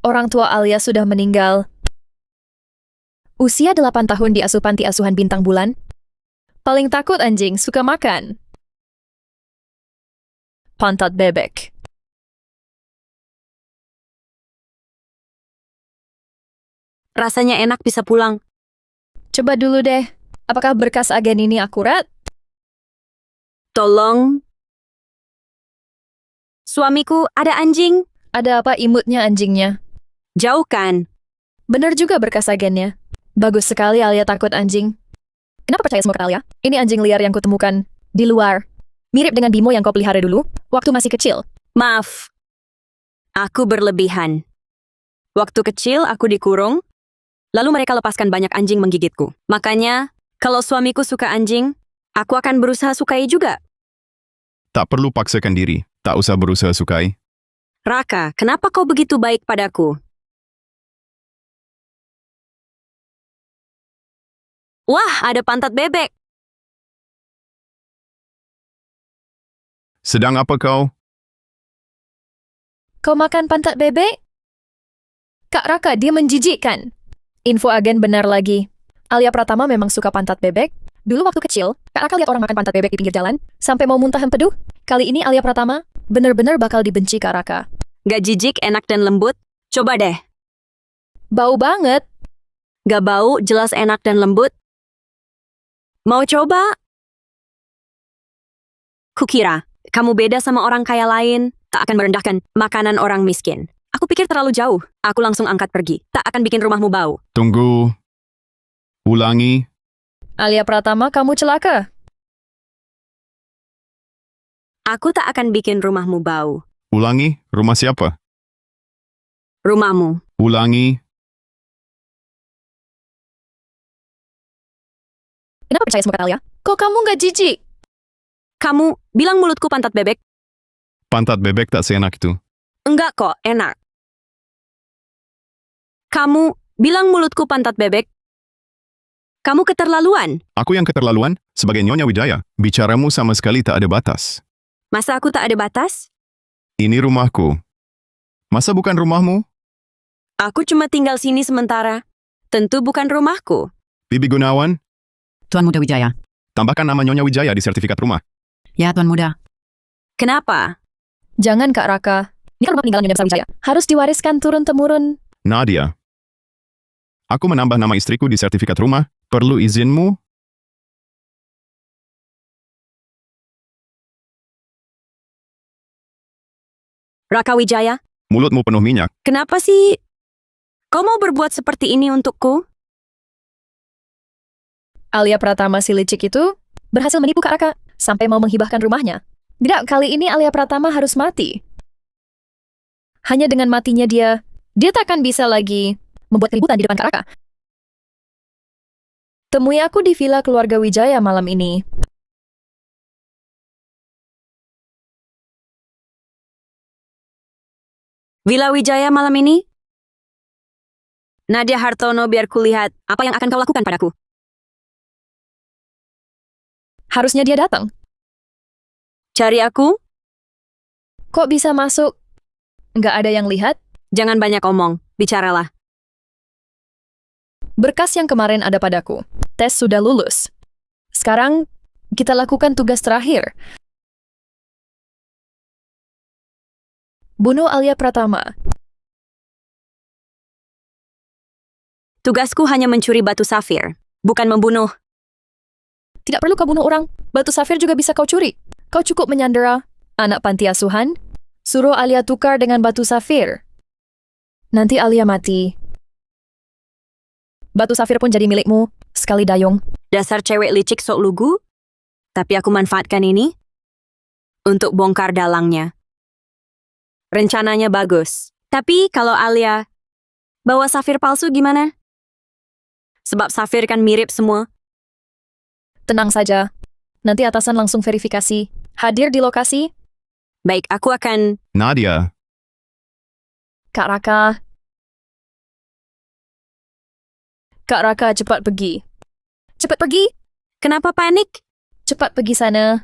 Orang tua Alia sudah meninggal. Usia 8 tahun di panti asuhan bintang bulan. Paling takut anjing, suka makan. Pantat bebek. Rasanya enak bisa pulang. Coba dulu deh, apakah berkas agen ini akurat? Tolong. Suamiku, ada anjing. Ada apa imutnya anjingnya? Jauhkan. Benar juga berkas agennya. Bagus sekali Alia takut anjing. Kenapa percaya semua kata Alia? Ini anjing liar yang kutemukan di luar. Mirip dengan Bimo yang kau pelihara dulu, waktu masih kecil. Maaf. Aku berlebihan. Waktu kecil aku dikurung, lalu mereka lepaskan banyak anjing menggigitku. Makanya, kalau suamiku suka anjing, aku akan berusaha sukai juga. Tak perlu paksakan diri, tak usah berusaha sukai. Raka, kenapa kau begitu baik padaku? Wah, ada pantat bebek. Sedang apa kau? Kau makan pantat bebek? Kak Raka, dia menjijikkan. Info agen benar lagi. Alia Pratama memang suka pantat bebek. Dulu waktu kecil, Kak Raka lihat orang makan pantat bebek di pinggir jalan, sampai mau muntah empedu. Kali ini Alia Pratama benar-benar bakal dibenci Kak Raka. Gak jijik, enak dan lembut? Coba deh. Bau banget. Gak bau, jelas enak dan lembut. Mau coba? Kukira, kamu beda sama orang kaya lain, tak akan merendahkan makanan orang miskin. Aku pikir terlalu jauh. Aku langsung angkat pergi. Tak akan bikin rumahmu bau. Tunggu. Ulangi. Alia Pratama, kamu celaka. Aku tak akan bikin rumahmu bau. Ulangi. Rumah siapa? Rumahmu. Ulangi. Kenapa percaya semua kata Alia? Kok kamu nggak jijik? Kamu bilang mulutku pantat bebek? Pantat bebek tak seenak itu. Enggak kok, enak. Kamu bilang mulutku pantat bebek? Kamu keterlaluan. Aku yang keterlaluan? Sebagai Nyonya Wijaya, bicaramu sama sekali tak ada batas. Masa aku tak ada batas? Ini rumahku. Masa bukan rumahmu? Aku cuma tinggal sini sementara. Tentu bukan rumahku. Bibi Gunawan, Tuan Muda Wijaya. tambahkan nama Nyonya Wijaya di sertifikat rumah. Ya, Tuan Muda. Kenapa? Jangan Kak Raka. Ini kan rumah peninggalan Nyonya Besar Wijaya. Harus diwariskan turun-temurun. Nadia. Aku menambah nama istriku di sertifikat rumah. Perlu izinmu? Raka Wijaya, Mulutmu penuh minyak. kenapa sih kau mau berbuat seperti ini untukku? Alia Pratama si licik itu berhasil menipu Kak Raka sampai mau menghibahkan rumahnya. Tidak, kali ini Alia Pratama harus mati. Hanya dengan matinya dia tak akan bisa lagi membuat keributan di depan Kak Raka. Temui aku di villa keluarga Wijaya malam ini. Villa Wijaya malam ini? Nadia Hartono, biar kulihat apa yang akan kau lakukan padaku. Harusnya dia datang. Cari aku? Kok bisa masuk? Nggak ada yang lihat? Jangan banyak omong, bicaralah. Berkas yang kemarin ada padaku. Tes sudah lulus. Sekarang, kita lakukan tugas terakhir. Bunuh Alia Pratama. Tugasku hanya mencuri batu safir, bukan membunuh. Tidak perlu kau bunuh orang. Batu safir juga bisa kau curi. Kau cukup menyandera anak panti asuhan. Suruh Alia tukar dengan batu safir. Nanti Alia mati. Batu safir pun jadi milikmu. Sekali dayung. Dasar cewek licik sok lugu. Tapi aku manfaatkan ini untuk bongkar dalangnya. Rencananya bagus. Tapi kalau Alia bawa safir palsu gimana? Sebab safir kan mirip semua. Tenang saja. Nanti atasan langsung verifikasi. Hadir di lokasi. Baik, aku akan... Nadia, Kak Raka. Kak Raka, cepat pergi. Cepat pergi. Kenapa panik? Cepat pergi sana.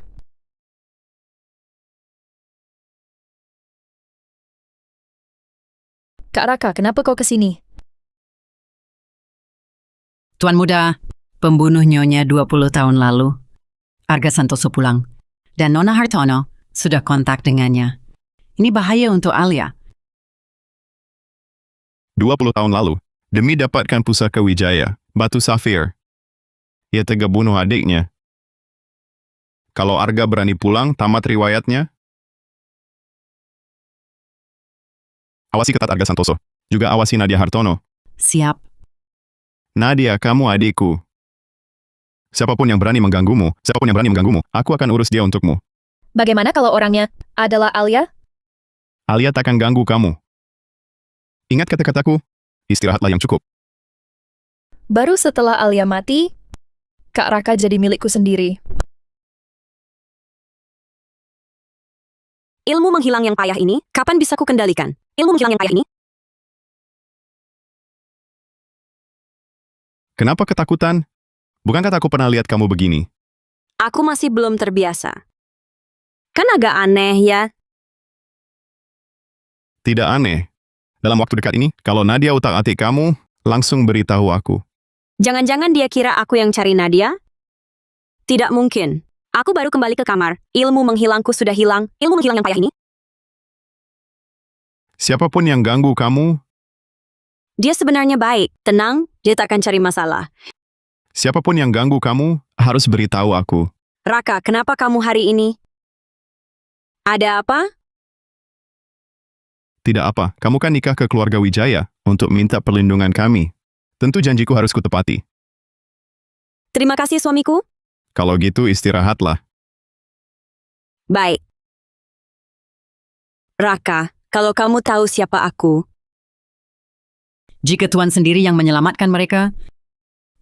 Kak Raka, kenapa kau ke sini? Tuan Muda, pembunuh Nyonya 20 tahun lalu. Arga Santoso pulang. Dan Nona Hartono sudah kontak dengannya. Ini bahaya untuk Alia. 20 tahun lalu, demi dapatkan pusaka Wijaya, batu safir, ia tega bunuh adiknya. Kalau Arga berani pulang, tamat riwayatnya. Awasi ketat Arga Santoso. Juga awasi Nadia Hartono. Siap. Nadia, kamu adikku. Siapapun yang berani mengganggumu, aku akan urus dia untukmu. Bagaimana kalau orangnya adalah Alia? Alia takkan ganggu kamu. Ingat kata-kataku, istirahatlah yang cukup. Baru setelah Alia mati, Kak Raka jadi milikku sendiri. Ilmu menghilang yang payah ini, kapan bisa ku kendalikan? Ilmu menghilang yang payah ini? Kenapa ketakutan? Bukankah aku pernah lihat kamu begini? Aku masih belum terbiasa. Kan agak aneh ya. Tidak aneh. Dalam waktu dekat ini, kalau Nadia utak-atik kamu, langsung beritahu aku. Jangan-jangan dia kira aku yang cari Nadia? Tidak mungkin. Aku baru kembali ke kamar. Ilmu menghilangku sudah hilang. Ilmu menghilang yang payah ini? Siapapun yang ganggu kamu, Dia sebenarnya baik. Tenang, dia tak akan cari masalah. siapapun yang ganggu kamu, harus beritahu aku. Raka, kenapa kamu hari ini? Ada apa? Tidak apa, kamu kan nikah ke keluarga Wijaya untuk minta perlindungan kami. Tentu janjiku harus kutepati. Terima kasih suamiku. Kalau gitu istirahatlah. Baik. Raka, kalau kamu tahu siapa aku, Jika Tuan sendiri yang menyelamatkan mereka,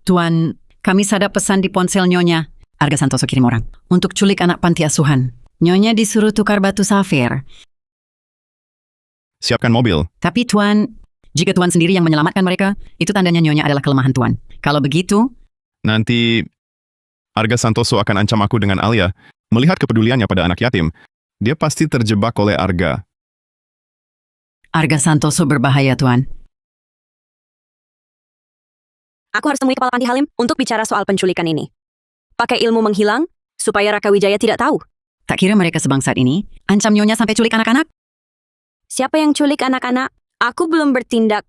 Tuan, kami sadap pesan di ponsel Nyonya. Arga Santoso kirim orang untuk culik anak panti asuhan. Nyonya disuruh tukar batu safir. Siapkan mobil. Tapi Tuan, jika Tuan sendiri yang menyelamatkan mereka, itu tandanya Nyonya adalah kelemahan Tuan. Kalau begitu, Nanti, Arga Santoso akan ancam aku dengan Alia. Melihat kepeduliannya pada anak yatim, dia pasti terjebak oleh Arga. Arga Santoso berbahaya Tuan. aku harus temui kepala panti Halim untuk bicara soal penculikan ini. Pakai ilmu menghilang, supaya Raka Wijaya tidak tahu. Tak kira mereka sebangsat ini, ancam Nyonya sampai culik anak-anak? Siapa yang culik anak-anak? Aku belum bertindak.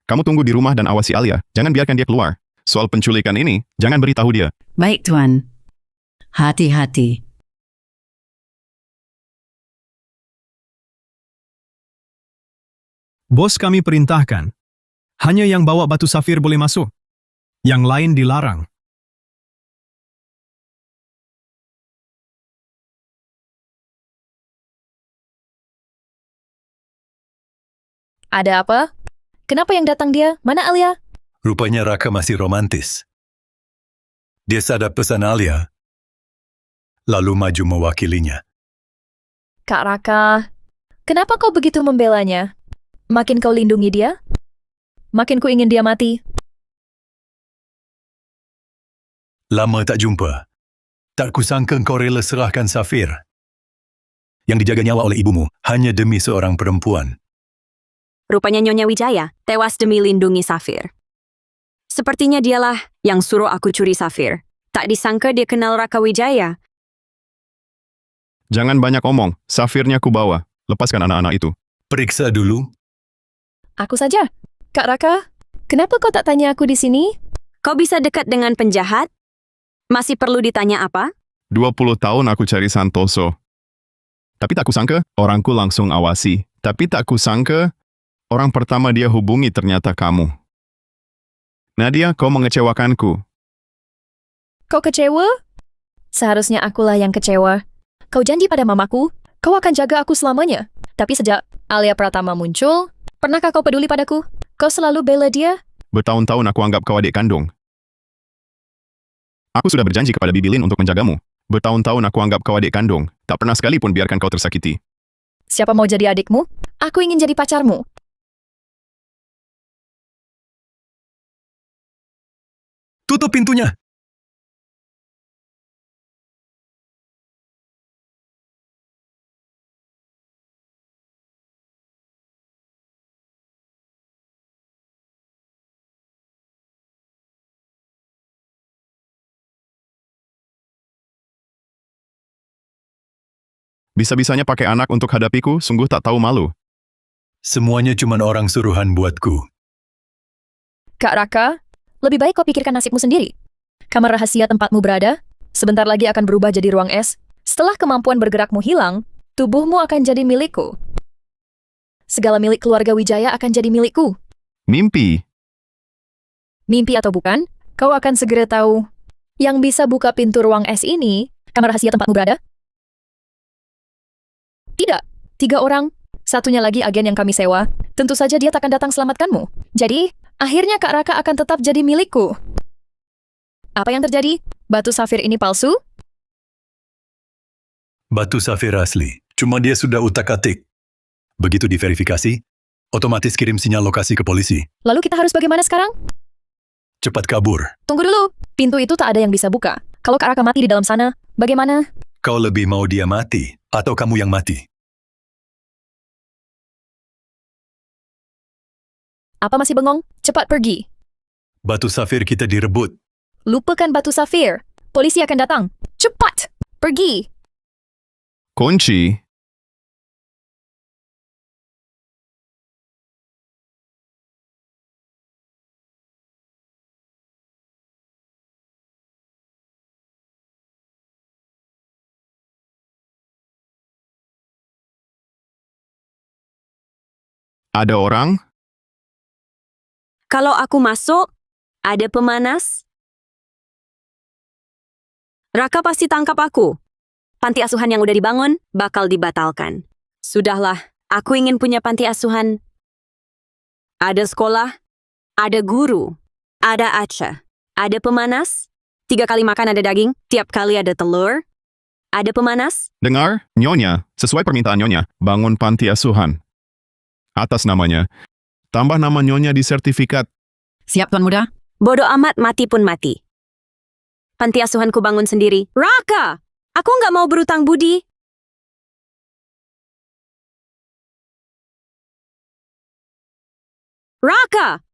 Kamu tunggu di rumah dan awasi Alia. Jangan biarkan dia keluar. Soal penculikan ini, jangan beritahu dia. Baik Tuan. Hati-hati. Bos kami perintahkan, hanya yang bawa batu safir boleh masuk. Yang lain dilarang. Ada apa? Kenapa yang datang dia? Mana Alia? Rupanya Raka masih romantis. Dia sadap pesan Alia, lalu maju mewakilinya. Kak Raka, kenapa kau begitu membelanya? Makin kau lindungi dia, makin ku ingin dia mati. Lama tak jumpa. Tak kusangka kau rela serahkan Safir yang dijaga nyawa oleh ibumu hanya demi seorang perempuan. Rupanya Nyonya Wijaya tewas demi lindungi Safir. Sepertinya dialah yang suruh aku curi Safir. Tak disangka dia kenal Raka Wijaya. Jangan banyak omong, Safirnya ku bawa. Lepaskan anak-anak itu. Periksa dulu. Aku saja. Kak Raka, kenapa kau tak tanya aku di sini? Kau bisa dekat dengan penjahat? Masih perlu ditanya apa? 20 tahun aku cari Santoso. Tapi tak kusangka, orangku langsung awasi. Tapi tak kusangka, orang pertama dia hubungi ternyata kamu. Nadia, kau mengecewakanku. Kau kecewa? Seharusnya akulah yang kecewa. Kau janji pada mamaku, kau akan jaga aku selamanya. Tapi sejak Alia Pratama muncul, pernahkah kau peduli padaku? Kau selalu bela dia? Bertahun-tahun aku anggap kau adik kandung. Aku sudah berjanji kepada Bibi Lin untuk menjagamu. Bertahun-tahun aku anggap kau adik kandung. Tak pernah sekalipun biarkan kau tersakiti. Siapa mau jadi adikmu? Aku ingin jadi pacarmu. Tutup pintunya. Bisa-bisanya pakai anak untuk hadapiku, sungguh tak tahu malu. Semuanya cuma orang suruhan buatku. Kak Raka, lebih baik kau pikirkan nasibmu sendiri. Kamar rahasia tempatmu berada, sebentar lagi akan berubah jadi ruang es. Setelah kemampuan bergerakmu hilang, tubuhmu akan jadi milikku. Segala milik keluarga Wijaya akan jadi milikku. Mimpi. Mimpi atau bukan, kau akan segera tahu. Yang bisa buka pintu ruang es ini, kamar rahasia tempatmu berada? Tidak, 3 orang. Satunya lagi agen yang kami sewa. Tentu saja dia takkan datang selamatkanmu. Jadi, akhirnya Kak Raka akan tetap jadi milikku. Apa yang terjadi? Batu safir ini palsu? Batu safir asli. Cuma dia sudah utak-atik. Begitu diverifikasi, otomatis kirim sinyal lokasi ke polisi. Lalu kita harus bagaimana sekarang? Cepat kabur. Tunggu dulu. Pintu itu tak ada yang bisa buka. Kalau Kak Raka mati di dalam sana, bagaimana? Kau lebih mau dia mati, atau kamu yang mati? Apa masih bengong? Cepat pergi. Batu safir kita direbut. Lupakan batu safir. Polisi akan datang. Cepat! Pergi! Kunci. Ada orang? Kalau aku masuk, ada pemanas? Raka pasti tangkap aku. Panti asuhan yang udah dibangun bakal dibatalkan. Sudahlah, aku ingin punya panti asuhan. Ada sekolah, ada guru, ada aca, ada pemanas. 3 kali makan ada daging, tiap kali ada telur. Ada pemanas? Dengar, Nyonya, sesuai permintaan Nyonya, bangun panti asuhan. Atas namanya. Tambah nama Nyonya di sertifikat. Siap, Tuan Muda? Bodoh amat, mati pun mati. Panti asuhanku bangun sendiri. Raka! Aku nggak mau berutang budi. Raka!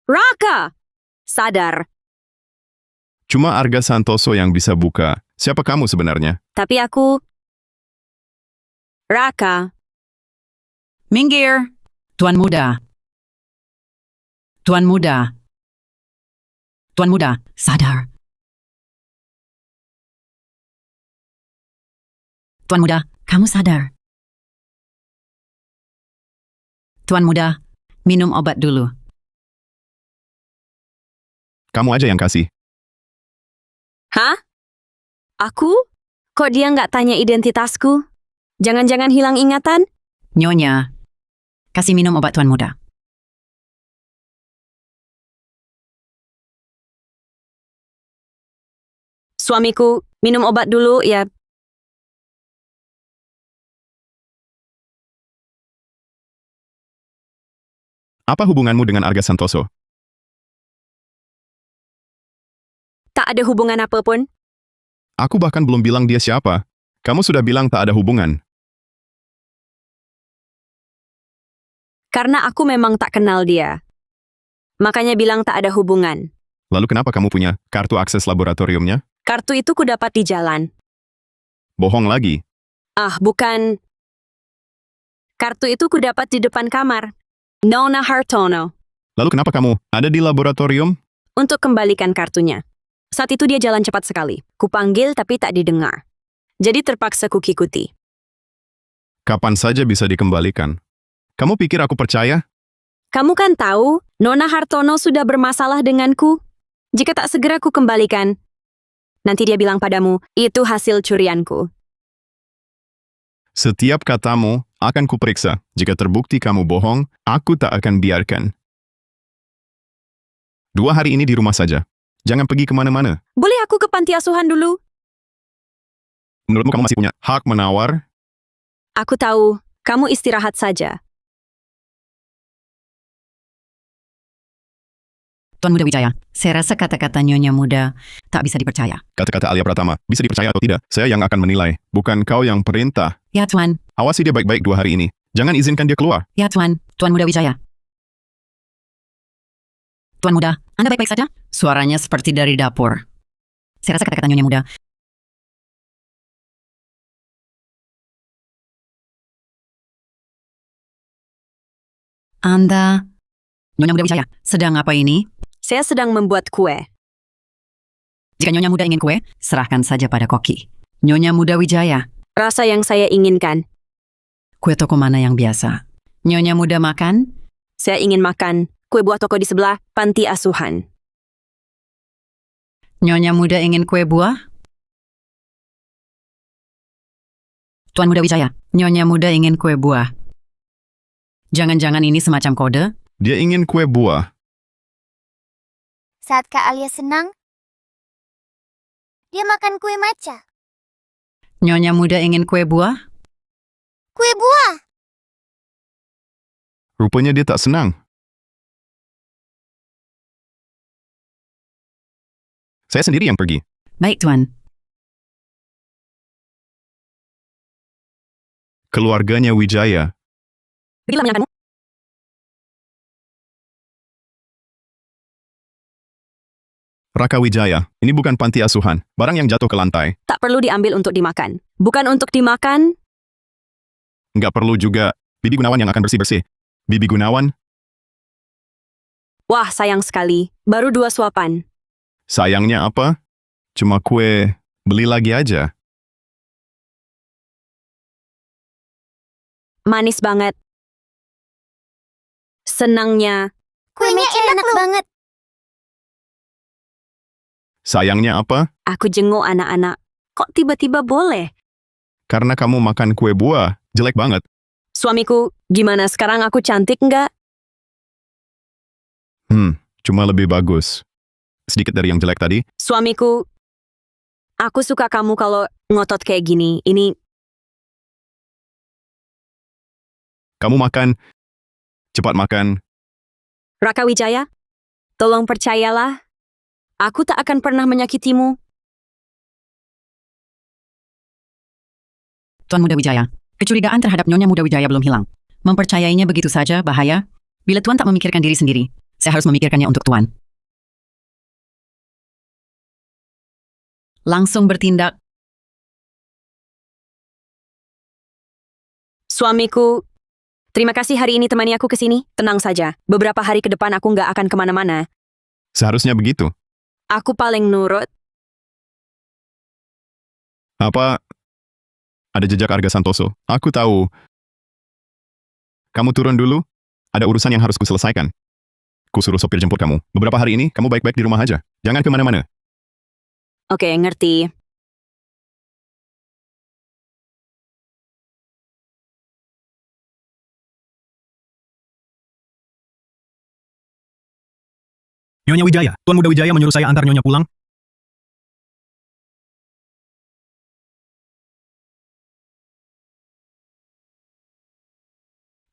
Raka! Sadar. Cuma Arga Santoso yang bisa buka. Siapa kamu sebenarnya? Tapi aku... Raka. Minggir. Tuan Muda. Tuan Muda. Tuan Muda, sadar. Tuan Muda, kamu sadar. Tuan Muda, minum obat dulu. Kamu aja yang kasih. Hah? Aku? Kok dia nggak tanya identitasku? Jangan-jangan hilang ingatan? Nyonya, kasih minum obat Tuan Muda. Suamiku, minum obat dulu ya. Apa hubunganmu dengan Arga Santoso? Tak ada hubungan apapun. Aku bahkan belum bilang dia siapa. Kamu sudah bilang tak ada hubungan. Karena aku memang tak kenal dia. Makanya bilang tak ada hubungan. Lalu kenapa kamu punya kartu akses laboratoriumnya? Kartu itu kudapat di jalan. Bohong lagi. Ah, bukan. Kartu itu kudapat di depan kamar. Nona Hartono. Lalu kenapa kamu ada di laboratorium? Untuk kembalikan kartunya. Saat itu dia jalan cepat sekali. Kupanggil tapi tak didengar. Jadi terpaksa kukikuti. Kapan saja bisa dikembalikan. Kamu pikir aku percaya? Kamu kan tahu, Nona Hartono sudah bermasalah denganku. Jika tak segera ku kembalikan, nanti dia bilang padamu, itu hasil curianku. Setiap katamu akan kuperiksa. Jika terbukti kamu bohong, aku tak akan biarkan. 2 hari ini di rumah saja. Jangan pergi kemana-mana. Boleh aku ke panti asuhan dulu? Menurutmu kamu masih punya hak menawar? Aku tahu, kamu istirahat saja. Tuan Muda Wijaya, saya rasa kata-kata Nyonya Muda tak bisa dipercaya. Kata-kata Alia Pratama, bisa dipercaya atau tidak, saya yang akan menilai. Bukan kau yang perintah. Ya, Tuan. Awasi dia baik-baik 2 hari ini. Jangan izinkan dia keluar. Ya, Tuan. Tuan Muda Wijaya. Tuan Muda, Anda baik-baik saja? Suaranya seperti dari dapur. Saya rasa kata-kata Nyonya Muda. Anda... Nyonya Muda Wijaya, sedang apa ini? Saya sedang membuat kue. Jika Nyonya Muda ingin kue, serahkan saja pada koki. Nyonya Muda Wijaya, Rasa yang saya inginkan. kue toko mana yang biasa? Nyonya Muda makan? Saya ingin makan kue buah toko di sebelah panti asuhan. Nyonya Muda ingin kue buah? Tuan Muda Wijaya, Nyonya Muda ingin kue buah. Jangan-jangan ini semacam kode? Dia ingin kue buah. Saat Kak Alia senang, dia makan kue maca. Nyonya Muda ingin kue buah? Kue buah! Rupanya dia tak senang. Saya sendiri yang pergi. Baik, Tuan. Keluarganya Wijaya. Begitulah menyenangkanmu. Raka Wijaya, ini bukan panti asuhan. Barang yang jatuh ke lantai. Tak perlu diambil untuk dimakan. Bukan untuk dimakan. Nggak perlu juga. Bibi Gunawan yang akan bersih-bersih. Bibi Gunawan, Wah, sayang sekali. Baru 2 suapan. sayangnya apa? Cuma kue. Beli lagi aja. Manis banget. Senangnya. Kuenya enak banget. Sayangnya apa? Aku jenguk anak-anak. Kok tiba-tiba boleh? Karena kamu makan kue buah. Jelek banget. Suamiku, gimana sekarang aku cantik nggak? Cuma lebih bagus. Sedikit dari yang jelek tadi. Suamiku, aku suka kamu kalau ngotot kayak gini. Ini, Kamu makan. Cepat makan. Raka Wijaya, tolong percayalah. Aku tak akan pernah menyakitimu. Tuan Muda Wijaya, kecurigaan terhadap Nyonya Muda Wijaya belum hilang. Mempercayainya begitu saja bahaya. Bila Tuan tak memikirkan diri sendiri, saya harus memikirkannya untuk Tuan. Langsung bertindak. Suamiku, terima kasih hari ini temani aku ke sini. Tenang saja, beberapa hari ke depan aku nggak akan kemana-mana. Seharusnya begitu. Aku paling nurut. Apa? Ada jejak Arga Santoso. Aku tahu. Kamu turun dulu. Ada urusan yang harus kuselesaikan. Kusuruh sopir jemput kamu. Beberapa hari ini, kamu baik-baik di rumah aja. Jangan kemana-mana. Oke, ngerti. Nyonya Wijaya, Tuan Muda Wijaya menyuruh saya antar Nyonya pulang.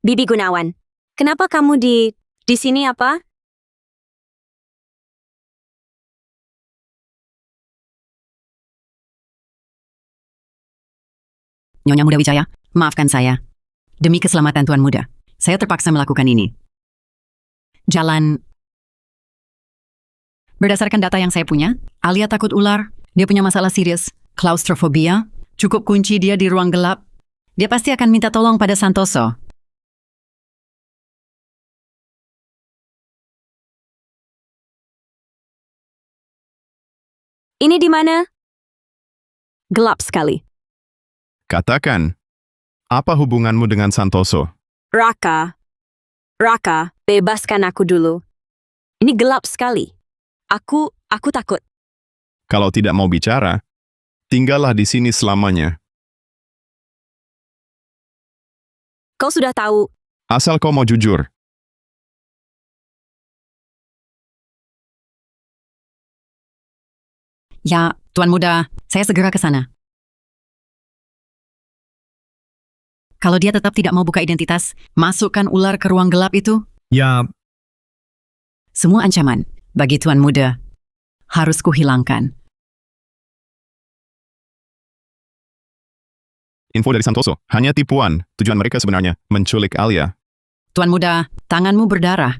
Bibi Gunawan, kenapa kamu di Di sini apa? Nyonya Muda Wijaya, maafkan saya. Demi keselamatan Tuan Muda, saya terpaksa melakukan ini. Jalan. Berdasarkan data yang saya punya, Alia takut ular, dia punya masalah serius, klaustrofobia, cukup kunci dia di ruang gelap. Dia pasti akan minta tolong pada Santoso. Ini di mana? Gelap sekali. Katakan, apa hubunganmu dengan Santoso? Raka, bebaskan aku dulu. Ini gelap sekali. Aku takut. Kalau tidak mau bicara, tinggallah di sini selamanya. Kau sudah tahu. Asal kau mau jujur. Ya, Tuan Muda, saya segera ke sana. Kalau dia tetap tidak mau buka identitas, masukkan ular ke ruang gelap itu. Ya, Semua ancaman bagi Tuan Muda harus kuhilangkan. Info dari Santoso, hanya tipuan. Tujuan mereka sebenarnya menculik Alia. Tuan Muda, tanganmu berdarah.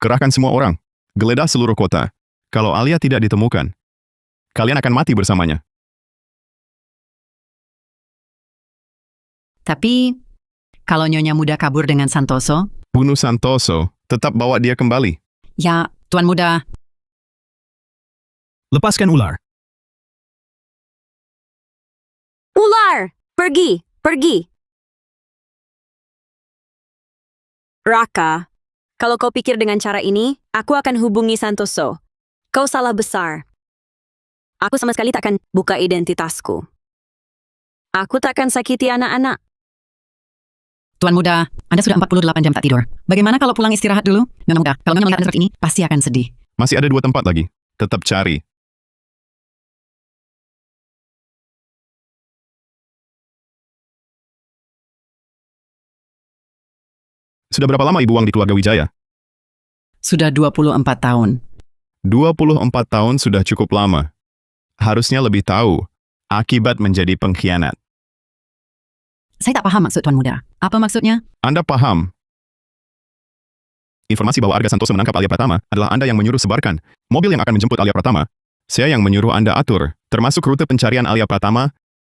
Kerahkan semua orang. Geledah seluruh kota. Kalau Alia tidak ditemukan, kalian akan mati bersamanya. Tapi, kalau Nyonya Muda kabur dengan Santoso, Bunuh Santoso, tetap bawa dia kembali. ya, Tuan Muda, lepaskan ular. Ular! Pergi! Raka, kalau kau pikir dengan cara ini, aku akan hubungi Santoso. Kau salah besar. Aku sama sekali takkan buka identitasku. Aku takkan sakiti anak-anak. Tuan Muda, Anda sudah 48 jam tak tidur. Bagaimana kalau pulang istirahat dulu? Nyonya Muda, kalau Nyonya melihat Anda seperti ini, pasti akan sedih. Masih ada 2 tempat lagi. Tetap cari. Sudah berapa lama Ibu Wang di keluarga Wijaya? Sudah 24 tahun. 24 tahun sudah cukup lama. Harusnya lebih tahu akibat menjadi pengkhianat. Saya tak paham maksud Tuan Muda. Apa maksudnya? Anda paham? Informasi bahwa Arga Santoso menangkap Alia Pratama adalah Anda yang menyuruh sebarkan mobil yang akan menjemput Alia Pratama. Saya yang menyuruh Anda atur, termasuk rute pencarian Alia Pratama.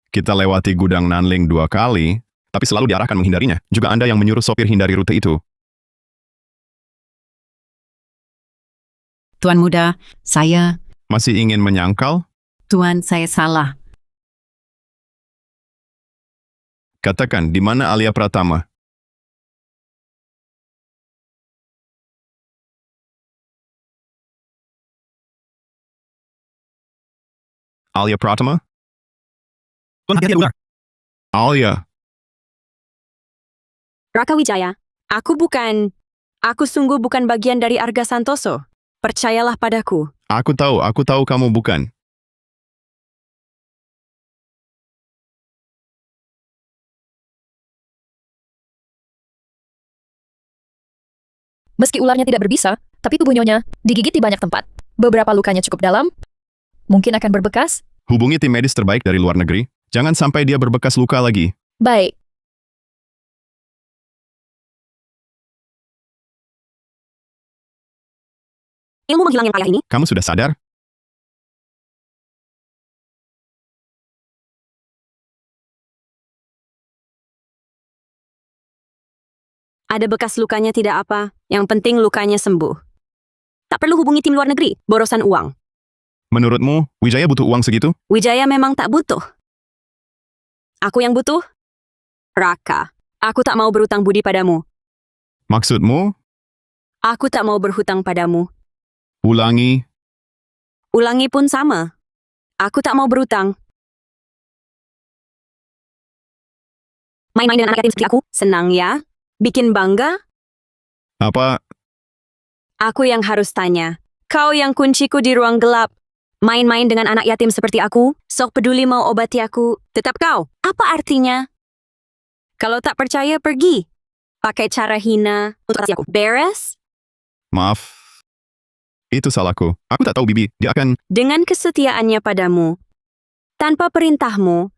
Kita lewati gudang Nanling 2 kali, tapi selalu diarahkan menghindarinya. Juga Anda yang menyuruh sopir hindari rute itu. Tuan Muda, saya... Masih ingin menyangkal? Tuan, saya salah. Katakan, di mana Alia Pratama? Alia Pratama? Tuan, hati-hati ular. Alia. Raka Wijaya, aku sungguh bukan bagian dari Arga Santoso. Percayalah padaku. Aku tahu kamu bukan. Meski ularnya tidak berbisa, tapi tubuh Nyonya digigit di banyak tempat. Beberapa lukanya cukup dalam, mungkin akan berbekas. Hubungi tim medis terbaik dari luar negeri. Jangan sampai dia berbekas luka lagi. Baik, Ilmu menghilang yang payah ini, Kamu sudah sadar? ada bekas lukanya tidak apa. Yang penting lukanya sembuh. Tak perlu hubungi tim luar negeri, borosan uang. Menurutmu, Wijaya butuh uang segitu? Wijaya memang tak butuh. Aku yang butuh? Raka, aku tak mau berutang budi padamu. Maksudmu? Aku tak mau berhutang padamu. Ulangi. Ulangi pun sama. Aku tak mau berutang. Main-main dengan anak yatim seperti aku, senang ya? Bikin bangga? Apa? Aku yang harus tanya. Kau yang kunciku di ruang gelap. Main-main dengan anak yatim seperti aku, sok peduli mau obati aku. Tetap kau, apa artinya? Kalau tak percaya, pergi. pakai cara hina untuk kasih aku. Beres? Maaf. Itu salahku. Aku tak tahu Bibi. Dia akan... Dengan kesetiaannya padamu, tanpa perintahmu,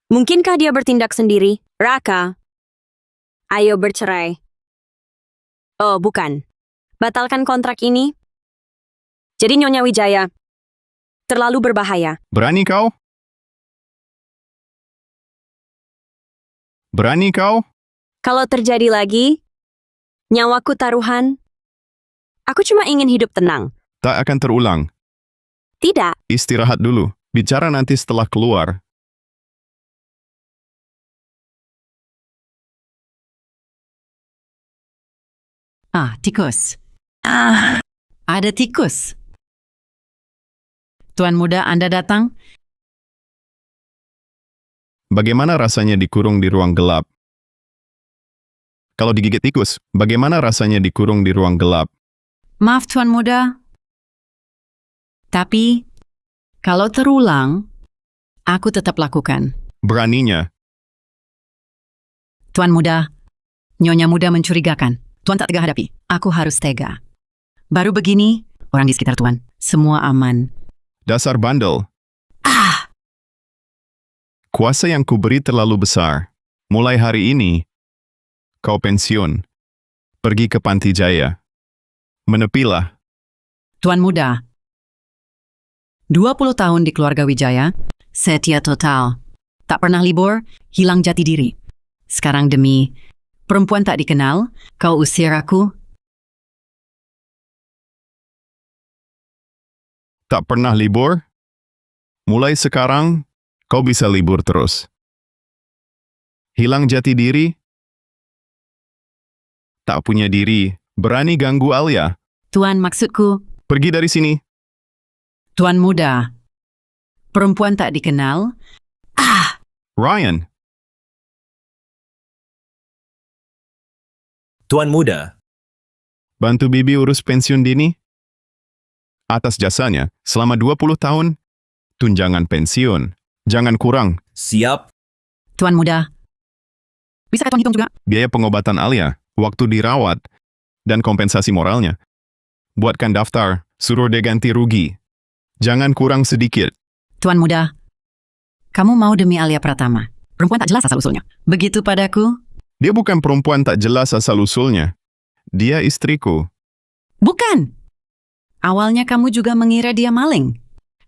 mungkinkah dia bertindak sendiri? Raka, ayo bercerai. Oh, bukan. Batalkan kontrak ini. Jadi Nyonya Wijaya, terlalu berbahaya. Berani kau? Berani kau? Kalau terjadi lagi, nyawaku taruhan. Aku cuma ingin hidup tenang. Tak akan terulang. Tidak. Istirahat dulu. Bicara nanti setelah keluar. Tikus. Ada tikus. Tuan muda, Anda datang? Bagaimana rasanya dikurung di ruang gelap? Kalau digigit tikus, bagaimana rasanya dikurung di ruang gelap? Maaf, Tuan muda. Tapi, kalau terulang, aku tetap lakukan. Beraninya. Tuan muda, Nyonya muda mencurigakan. Tuan tak tega hadapi. Aku harus tega. Baru begini, orang di sekitar Tuan, semua aman. Dasar bandel. Kuasa yang kuberi terlalu besar. Mulai hari ini, kau pensiun. Pergi ke Panti Jaya. Menepilah. Tuan muda, 20 tahun di keluarga Wijaya, setia total. Tak pernah libur, hilang jati diri. Sekarang demi perempuan tak dikenal, kau usir aku? Tak pernah libur? Mulai sekarang, kau bisa libur terus. Hilang jati diri? Tak punya diri, berani ganggu Alia. Tuan, maksudku, Pergi dari sini. Tuan muda, perempuan tak dikenal, Ryan, Tuan muda, bantu Bibi urus pensiun dini. Atas jasanya, selama 20 tahun, tunjangan pensiun. Jangan kurang. siap. Tuan muda, bisakah Tuan hitung juga? Biaya pengobatan Alia, waktu dirawat, dan kompensasi moralnya. Buatkan daftar, suruh dia ganti rugi. Jangan kurang sedikit. Tuan muda, kamu mau demi Alia Pratama. Perempuan tak jelas asal-usulnya. Begitu padaku? Dia bukan perempuan tak jelas asal-usulnya. Dia istriku. Bukan! Awalnya kamu juga mengira dia maling.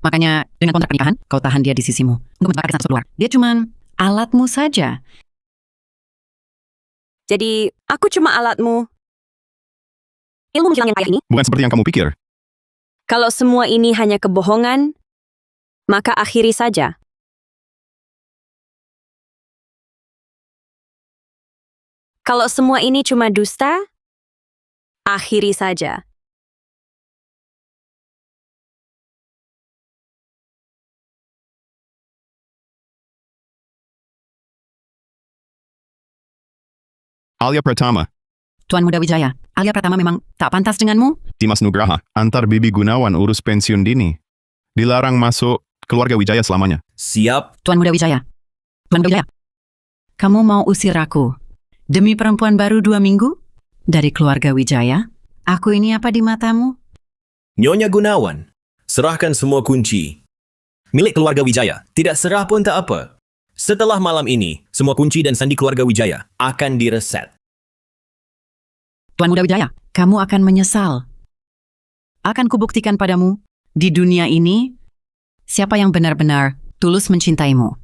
Makanya dengan kontrak pernikahan, kau tahan dia di sisimu. Untuk mencegah kesan keluar. Dia cuman alatmu saja. Jadi, aku cuma alatmu. Ilmu menghilangkan payah ini? Bukan seperti yang kamu pikir. Kalau semua ini hanya kebohongan, maka akhiri saja. Kalau semua ini cuma dusta, akhiri saja. Alia Pratama, Tuan muda Wijaya, Alia Pratama memang tak pantas denganmu? Dimas Nugraha, antar Bibi Gunawan urus pensiun dini. Dilarang masuk keluarga Wijaya selamanya. Siap. Tuan muda Wijaya. Tuan muda Wijaya. Kamu mau usir aku demi perempuan baru 2 minggu? Dari keluarga Wijaya? Aku ini apa di matamu? Nyonya Gunawan, serahkan semua kunci. Milik keluarga Wijaya, tidak serah pun tak apa. Setelah malam ini, semua kunci dan sandi keluarga Wijaya akan direset. Tuan muda Wijaya, kamu akan menyesal. Akan kubuktikan padamu, di dunia ini, siapa yang benar-benar tulus mencintaimu.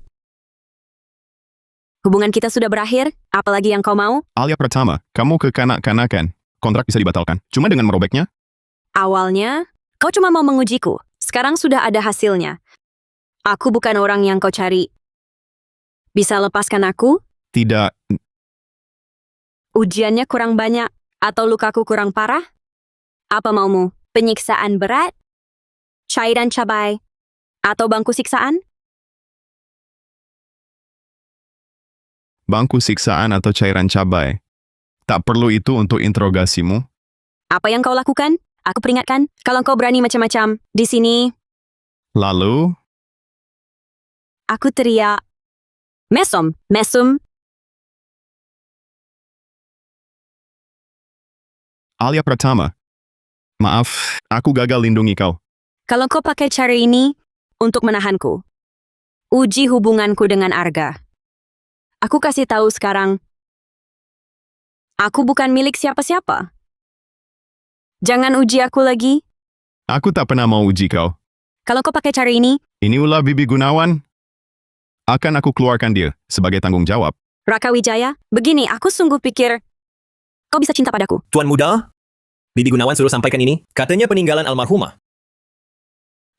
Hubungan kita sudah berakhir, apalagi yang kau mau? Alia Pratama, kamu kekanak-kanakan. Kontrak bisa dibatalkan. Cuma dengan merobeknya? Awalnya, kau cuma mau mengujiku. Sekarang sudah ada hasilnya. Aku bukan orang yang kau cari. Bisa lepaskan aku? Tidak. Ujiannya kurang banyak, atau lukaku kurang parah? Apa maumu? Penyiksaan berat? Cairan cabai? Atau bangku siksaan? Bangku siksaan atau cairan cabai. Tak perlu itu untuk interogasimu. Apa yang kau lakukan? Aku peringatkan, kalau kau berani macam-macam, di sini, Lalu, aku teriak, Mesum, mesum, Alia Pratama. Maaf, aku gagal lindungi kau. Kalau kau pakai cara ini untuk menahanku, uji hubunganku dengan Arga. Aku kasih tahu sekarang, aku bukan milik siapa-siapa. Jangan uji aku lagi. Aku tak pernah mau uji kau. Kalau kau pakai cara ini, Ini ulah Bibi Gunawan. Akan aku keluarkan dia sebagai tanggung jawab. Raka Wijaya, begini aku sungguh pikir kau bisa cinta padaku. Tuan Muda, Bibi Gunawan suruh sampaikan ini. Katanya peninggalan almarhumah.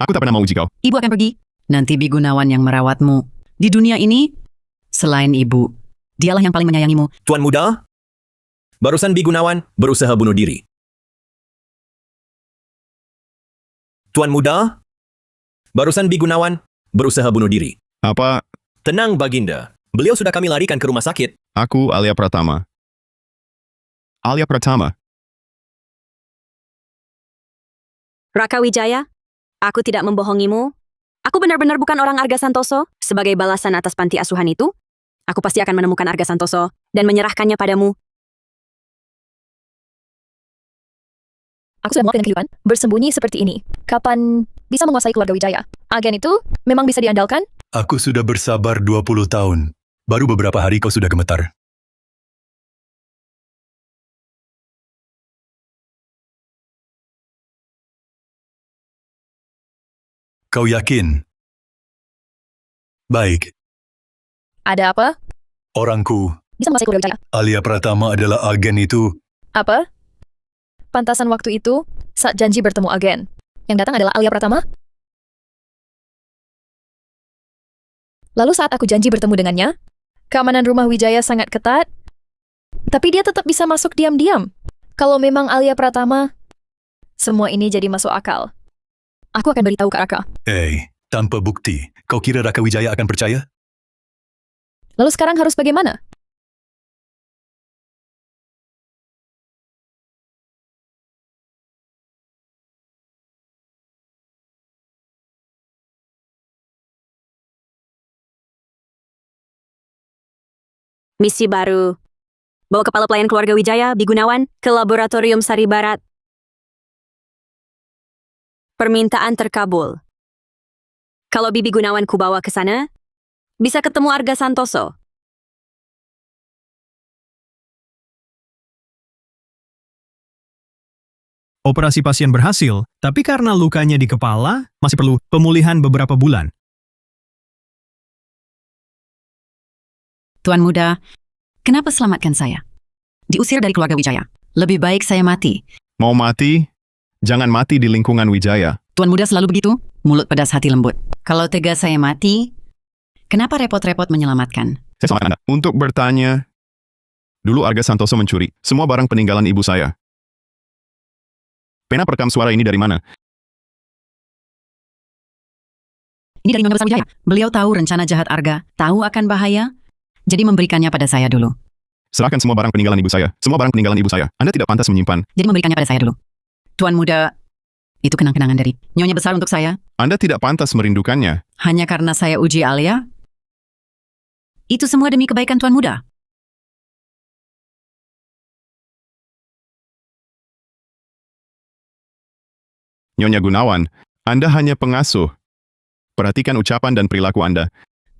Aku tak pernah mau uji kau. Ibu akan pergi. Nanti Bi Gunawan yang merawatmu. Di dunia ini, selain ibu, dialah yang paling menyayangimu. Tuan Muda, barusan Bi Gunawan berusaha bunuh diri. Tuan Muda, barusan Bi Gunawan berusaha bunuh diri. Apa? Tenang, Baginda. Beliau sudah kami larikan ke rumah sakit. Aku Alia Pratama. Alia Pratama. Raka Wijaya, aku tidak membohongimu. Aku benar-benar bukan orang Arga Santoso. Sebagai balasan atas panti asuhan itu, aku pasti akan menemukan Arga Santoso dan menyerahkannya padamu. Aku sudah muak dengan kehidupan bersembunyi seperti ini. Kapan bisa menguasai keluarga Wijaya? Agen itu memang bisa diandalkan? Aku sudah bersabar 20 tahun. Baru beberapa hari kau sudah gemetar. Kau yakin? Baik, Ada apa? orangku, Bisa menguasai keluarga Wijaya? Alia Pratama adalah agen itu. Apa? Pantasan waktu itu, saat janji bertemu agen. Yang datang adalah Alia Pratama? Lalu saat aku janji bertemu dengannya, keamanan rumah Wijaya sangat ketat, tapi dia tetap bisa masuk diam-diam. Kalau memang Alia Pratama, semua ini jadi masuk akal. Aku akan beritahu Kak Raka. Tanpa bukti, kau kira Raka Wijaya akan percaya? Lalu sekarang harus bagaimana? Misi baru. Bawa kepala pelayan keluarga Wijaya, Bi Gunawan, ke laboratorium Sari Barat. Permintaan terkabul. Kalau Bibi Gunawan ku bawa ke sana, bisa ketemu Arga Santoso. Operasi pasien berhasil, tapi karena lukanya di kepala, masih perlu pemulihan beberapa bulan. Tuan Muda, kenapa selamatkan saya? Diusir dari keluarga Wijaya. Lebih baik saya mati. Mau mati? Jangan mati di lingkungan Wijaya. Tuan Muda selalu begitu, mulut pedas hati lembut. Kalau tegas saya mati, kenapa repot-repot menyelamatkan? Saya selamatkan Anda. Untuk bertanya, dulu Arga Santoso mencuri semua barang peninggalan ibu saya. Pena perekam suara ini dari mana? Ini dari Nyonya Besar Wijaya. Beliau tahu rencana jahat Arga, tahu akan bahaya, jadi memberikannya pada saya dulu. Serahkan semua barang peninggalan ibu saya. Semua barang peninggalan ibu saya. Anda tidak pantas menyimpan. Jadi memberikannya pada saya dulu. Tuan Muda, itu kenang-kenangan dari Nyonya Besar untuk saya. Anda tidak pantas merindukannya. Hanya karena saya uji Alia? Itu semua demi kebaikan Tuan Muda. Nyonya Gunawan, Anda hanya pengasuh. Perhatikan ucapan dan perilaku Anda.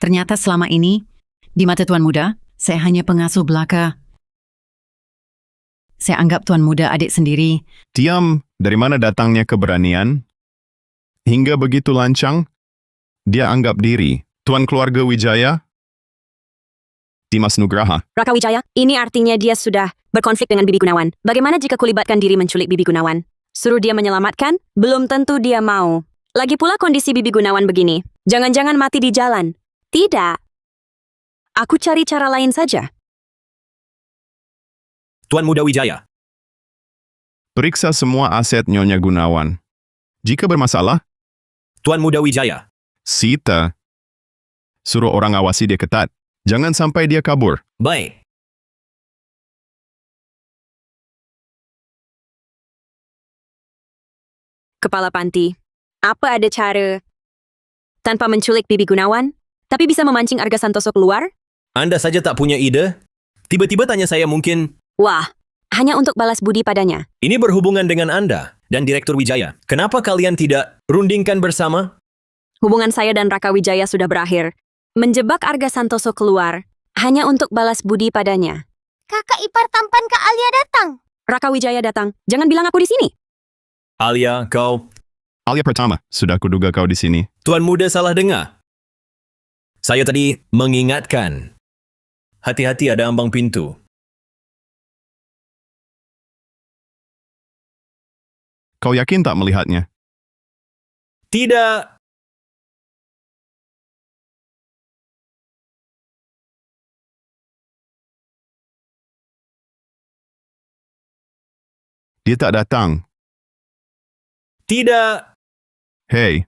Ternyata selama ini, di mata Tuan Muda, saya hanya pengasuh belaka. Saya anggap Tuan Muda adik sendiri. Diam, dari mana datangnya keberanian? Hingga begitu lancang, dia anggap diri tuan keluarga Wijaya? Dimas Nugraha. Raka Wijaya, ini artinya dia sudah berkonflik dengan Bibi Gunawan. Bagaimana jika kulibatkan diri menculik Bibi Gunawan? Suruh dia menyelamatkan? Belum tentu dia mau. Lagi pula kondisi Bibi Gunawan begini. Jangan-jangan mati di jalan. Tidak. Aku cari cara lain saja. Tuan Muda Wijaya, Periksa semua aset Nyonya Gunawan. Jika bermasalah, Tuan Muda Wijaya, Sita, suruh orang awasi dia ketat. Jangan sampai dia kabur. baik. Kepala panti, apa ada cara tanpa menculik Bibi Gunawan, tapi bisa memancing Arga Santoso keluar? Anda saja tak punya ide? Tiba-tiba tanya saya mungkin, Wah, hanya untuk balas budi padanya. Ini berhubungan dengan Anda dan Direktur Wijaya. Kenapa kalian tidak rundingkan bersama? Hubungan saya dan Raka Wijaya sudah berakhir. Menjebak Arga Santoso keluar, hanya untuk balas budi padanya. Kakak ipar tampan Kak Alia datang. Raka Wijaya datang, jangan bilang aku di sini. Alia, kau... Alia Pratama, sudah kuduga kau di sini. Tuan Muda salah dengar. Saya tadi mengingatkan. Hati-hati ada ambang pintu. Kau yakin tak melihatnya? Tidak. Dia tak datang. Tidak. Hei.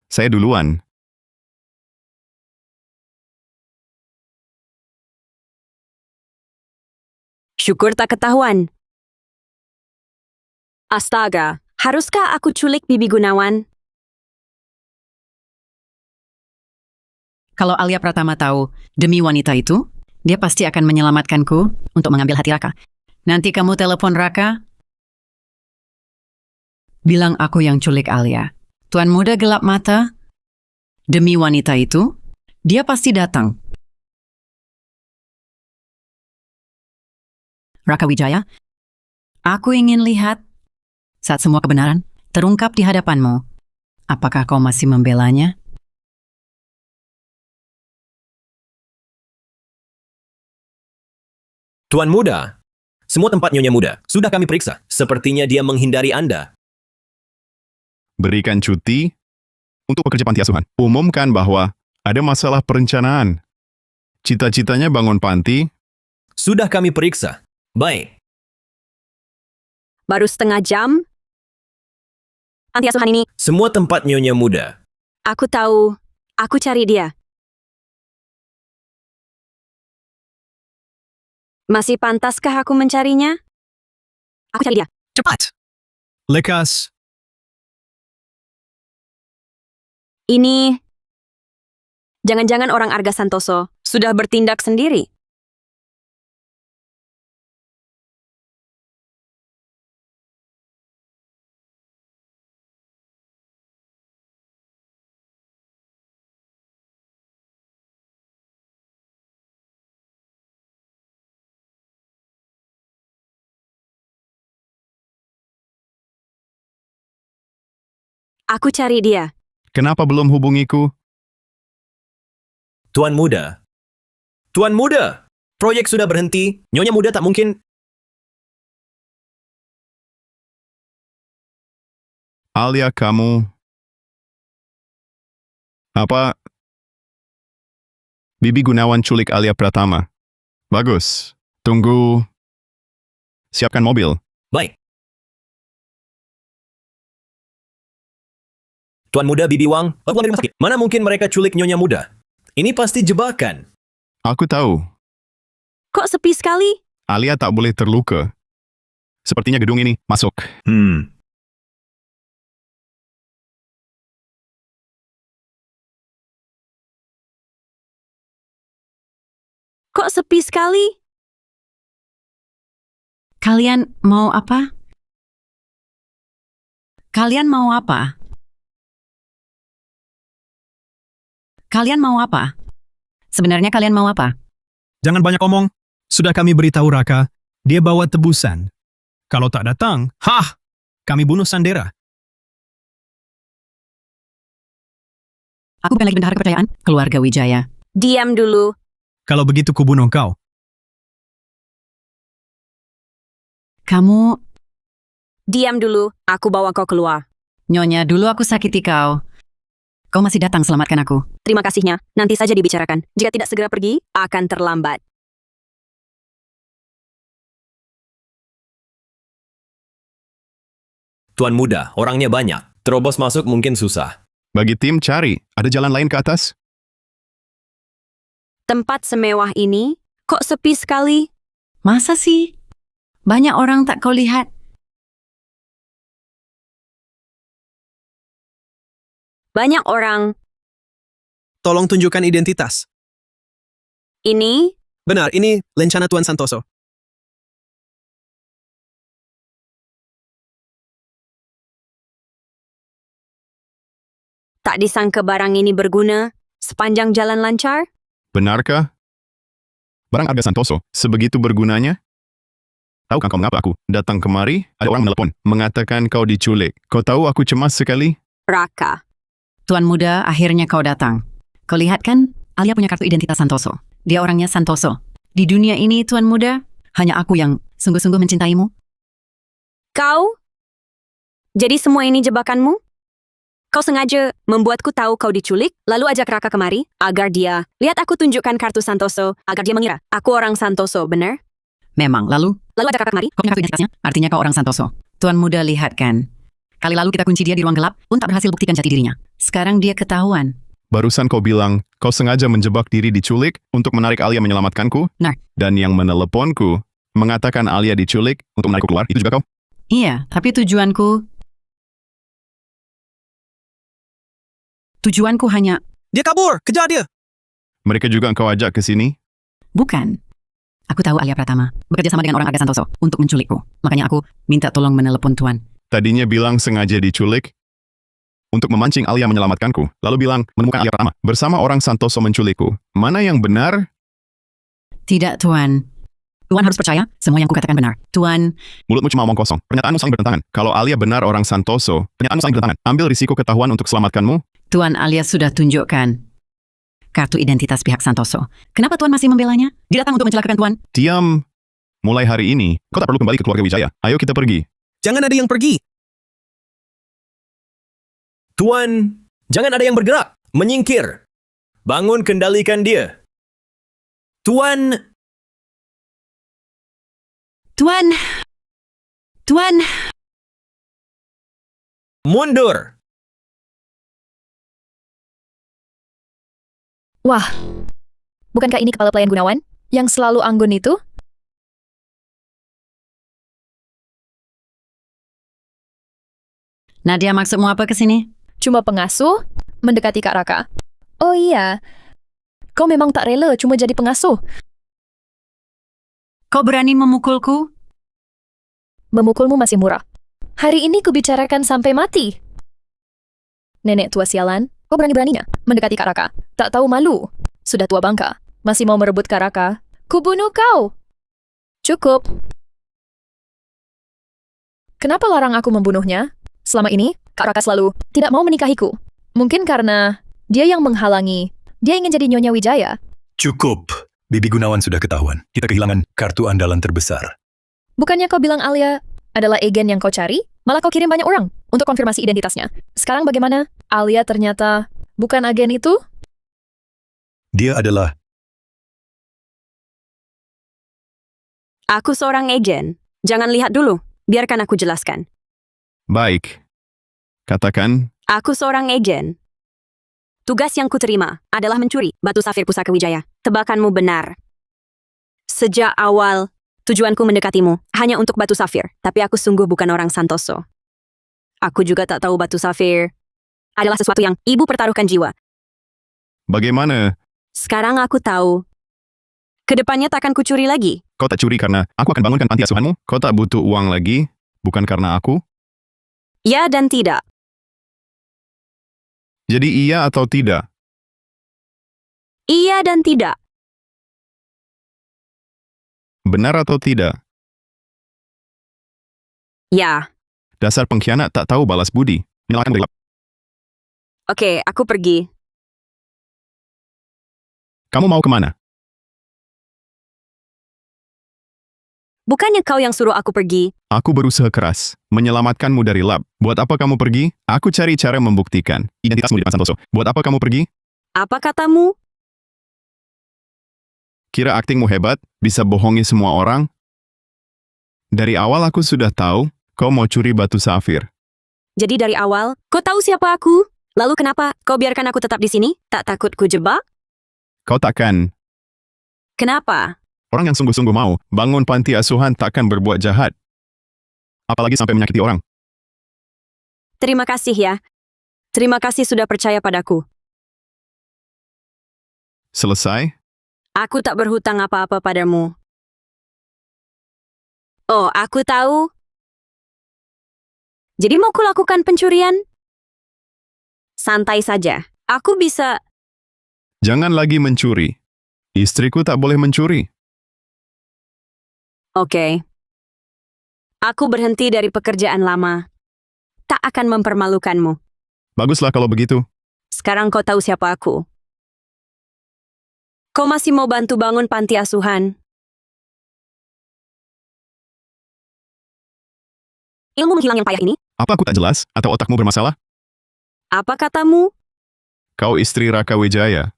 Saya duluan. Syukur tak ketahuan. Astaga, haruskah aku culik Bibi Gunawan? Kalau Alia Pratama tahu demi wanita itu, dia pasti akan menyelamatkanku untuk mengambil hati Raka. Nanti kamu telepon Raka, bilang aku yang culik Alia. Tuan Muda gelap mata, demi wanita itu, dia pasti datang. Raka Wijaya, aku ingin lihat saat semua kebenaran terungkap di hadapanmu. Apakah kau masih membelanya? Tuan Muda, semua tempat Nyonya Muda sudah kami periksa. Sepertinya dia menghindari Anda. Berikan cuti untuk pekerja panti asuhan. Umumkan bahwa ada masalah perencanaan. Cita-citanya bangun panti. Sudah kami periksa. Baik. Baru setengah jam? Panti asuhan ini, Semua tempat Nyonya Muda. aku tahu. Aku cari dia. Masih pantaskah aku mencarinya? Aku cari dia. Cepat! Lekas, Ini... Jangan-jangan orang Arga Santoso sudah bertindak sendiri. Aku cari dia. Kenapa belum hubungiku? Tuan Muda. Tuan Muda! Proyek sudah berhenti. Nyonya Muda tak mungkin... Alia, kamu... Apa? Bibi Gunawan culik Alia Pratama. Bagus. Tunggu. Siapkan mobil. Baik. Tuan Muda Bibi Wang, aku dari rumah sakit. Mana mungkin mereka culik Nyonya Muda? Ini pasti jebakan. Aku tahu. Kok sepi sekali? Alia tak boleh terluka. Sepertinya gedung ini masuk. Kok sepi sekali? Kalian mau apa? Kalian mau apa? Kalian mau apa? Sebenarnya kalian mau apa? jangan banyak omong. Sudah kami beritahu Raka, dia bawa tebusan. Kalau tak datang, kami bunuh Sandera. Aku bukan lagi bendahara kepercayaan keluarga Wijaya. Diam dulu. Kalau begitu kubunuh kau. Kamu, Diam dulu. Aku bawa kau keluar. Nyonya, dulu aku sakiti kau. Kau masih datang selamatkan aku. Terima kasihnya. Nanti saja dibicarakan. Jika tidak segera pergi, akan terlambat. Tuan Muda, orangnya banyak. Terobos masuk mungkin susah. Bagi tim cari, ada jalan lain ke atas? Tempat semewah ini, kok sepi sekali? Masa sih? Banyak orang tak kau lihat. Banyak orang. Tolong tunjukkan identitas. Ini, Benar, ini lencana Tuan Santoso. Tak disangka barang ini berguna sepanjang jalan lancar? Benarkah? Barang Arga Santoso, sebegitu bergunanya? Tahukah kau mengapa aku datang kemari? Ada orang menelepon, mengatakan kau diculik. Kau tahu aku cemas sekali? Raka. Tuan muda, akhirnya kau datang. Kau lihat kan, Alia punya kartu identitas Santoso. Dia orangnya Santoso. Di dunia ini, Tuan muda, hanya aku yang sungguh-sungguh mencintaimu. Kau? Jadi semua ini jebakanmu? Kau sengaja membuatku tahu kau diculik, lalu ajak Raka kemari, agar dia, lihat aku tunjukkan kartu Santoso, agar dia mengira, aku orang Santoso, benar? Memang, lalu Lalu ajak Raka kemari? kau punya kartu identitasnya, artinya kau orang Santoso. Tuan muda, lihat kan. Kali lalu kita kunci dia di ruang gelap, pun tak berhasil buktikan jati dirinya. Sekarang dia ketahuan. Barusan kau bilang, kau sengaja menjebak diri diculik untuk menarik Alia menyelamatkanku? Nah. Dan yang meneleponku mengatakan Alia diculik untuk menarikku keluar, itu juga kau? Iya, tapi Tujuanku hanya... Dia kabur, kejar dia. Mereka juga kau ajak ke sini? Bukan. Aku tahu Alia Pratama bekerja sama dengan orang Arga Santoso untuk menculikku. Makanya aku minta tolong menelepon Tuan. Tadinya bilang sengaja diculik untuk memancing Alia menyelamatkanku. Lalu bilang menemukan Alia Pratama bersama orang Santoso menculikku. Mana yang benar? Tidak, Tuan. Tuan harus percaya semua yang kukatakan benar. Tuan, Mulutmu cuma omong kosong. Pernyataanmu saling bertentangan. Kalau Alia benar orang Santoso, pernyataanmu saling bertentangan. Ambil risiko ketahuan untuk selamatkanmu. Tuan Alia sudah tunjukkan kartu identitas pihak Santoso. Kenapa Tuan masih membelanya? Dia datang untuk mencelakakan Tuan. Diam. Mulai hari ini, kau tak perlu kembali ke keluarga Wijaya. Ayo kita pergi. Jangan ada yang pergi. Tuan, jangan ada yang bergerak. Menyingkir. Bangun, kendalikan dia. Tuan, Tuan, mundur. Wah, bukankah ini kepala pelayan Gunawan? Yang selalu anggun itu? Nadia, maksudmu apa ke sini? Cuma pengasuh mendekati Kak Raka. Oh iya, kau memang tak rela cuma jadi pengasuh. Kau berani memukulku? Memukulmu masih murah. Hari ini kubicarakan sampai mati. Nenek tua sialan, kau berani-beraninya mendekati Kak Raka. Tak tahu malu. Sudah tua bangka. Masih mau merebut Kak Raka. Kubunuh kau. Cukup. Kenapa larang aku membunuhnya? Selama ini, Kak Raka selalu tidak mau menikahiku. Mungkin karena dia yang menghalangi. Dia ingin jadi Nyonya Wijaya. Cukup. Bibi Gunawan sudah ketahuan. Kita kehilangan kartu andalan terbesar. Bukannya kau bilang Alia adalah agen yang kau cari? Malah kau kirim banyak orang untuk konfirmasi identitasnya. Sekarang bagaimana? Alia ternyata bukan agen itu? Dia adalah... Aku seorang agen. Jangan lihat dulu. Biarkan aku jelaskan. Baik. Katakan, Aku seorang agen. Tugas yang kuterima adalah mencuri batu safir pusaka Wijaya. Tebakanmu benar. Sejak awal, tujuanku mendekatimu hanya untuk batu safir, tapi aku sungguh bukan orang Santoso. Aku juga tak tahu batu safir adalah sesuatu yang ibu pertaruhkan jiwa. bagaimana? Sekarang aku tahu. Kedepannya takkan kucuri lagi. Kau tak curi karena aku akan bangunkan panti asuhanmu? Kau tak butuh uang lagi? Bukan karena aku? Ya dan tidak. Jadi iya atau tidak? Iya dan tidak. Benar atau tidak? Ya. Dasar pengkhianat tak tahu balas budi. Nyalakan gelap. Oke, aku pergi. Kamu mau kemana? Bukannya kau yang suruh aku pergi? Aku berusaha keras menyelamatkanmu dari lab. Buat apa kamu pergi? Aku cari cara membuktikan identitasmu di depan Santoso. Buat apa kamu pergi? Apa katamu? Kira aktingmu hebat? Bisa bohongi semua orang? Dari awal aku sudah tahu kau mau curi batu safir. Jadi dari awal, kau tahu siapa aku? Lalu kenapa kau biarkan aku tetap di sini? Tak takut ku jebak? Kau takkan. Kenapa? Orang yang sungguh-sungguh mau bangun panti asuhan takkan berbuat jahat. Apalagi sampai menyakiti orang. Terima kasih ya. Terima kasih sudah percaya padaku. Selesai? Aku tak berhutang apa-apa padamu. Oh, aku tahu. Jadi mau kulakukan pencurian? Santai saja. Aku bisa... Jangan lagi mencuri. Istriku tak boleh mencuri. Oke. Aku berhenti dari pekerjaan lama. Tak akan mempermalukanmu. Baguslah kalau begitu. Sekarang kau tahu siapa aku. Kau masih mau bantu bangun panti asuhan? Ilmu menghilang yang payah ini? Apa aku tak jelas? Atau otakmu bermasalah? Apa katamu? Kau istri Raka Wijaya.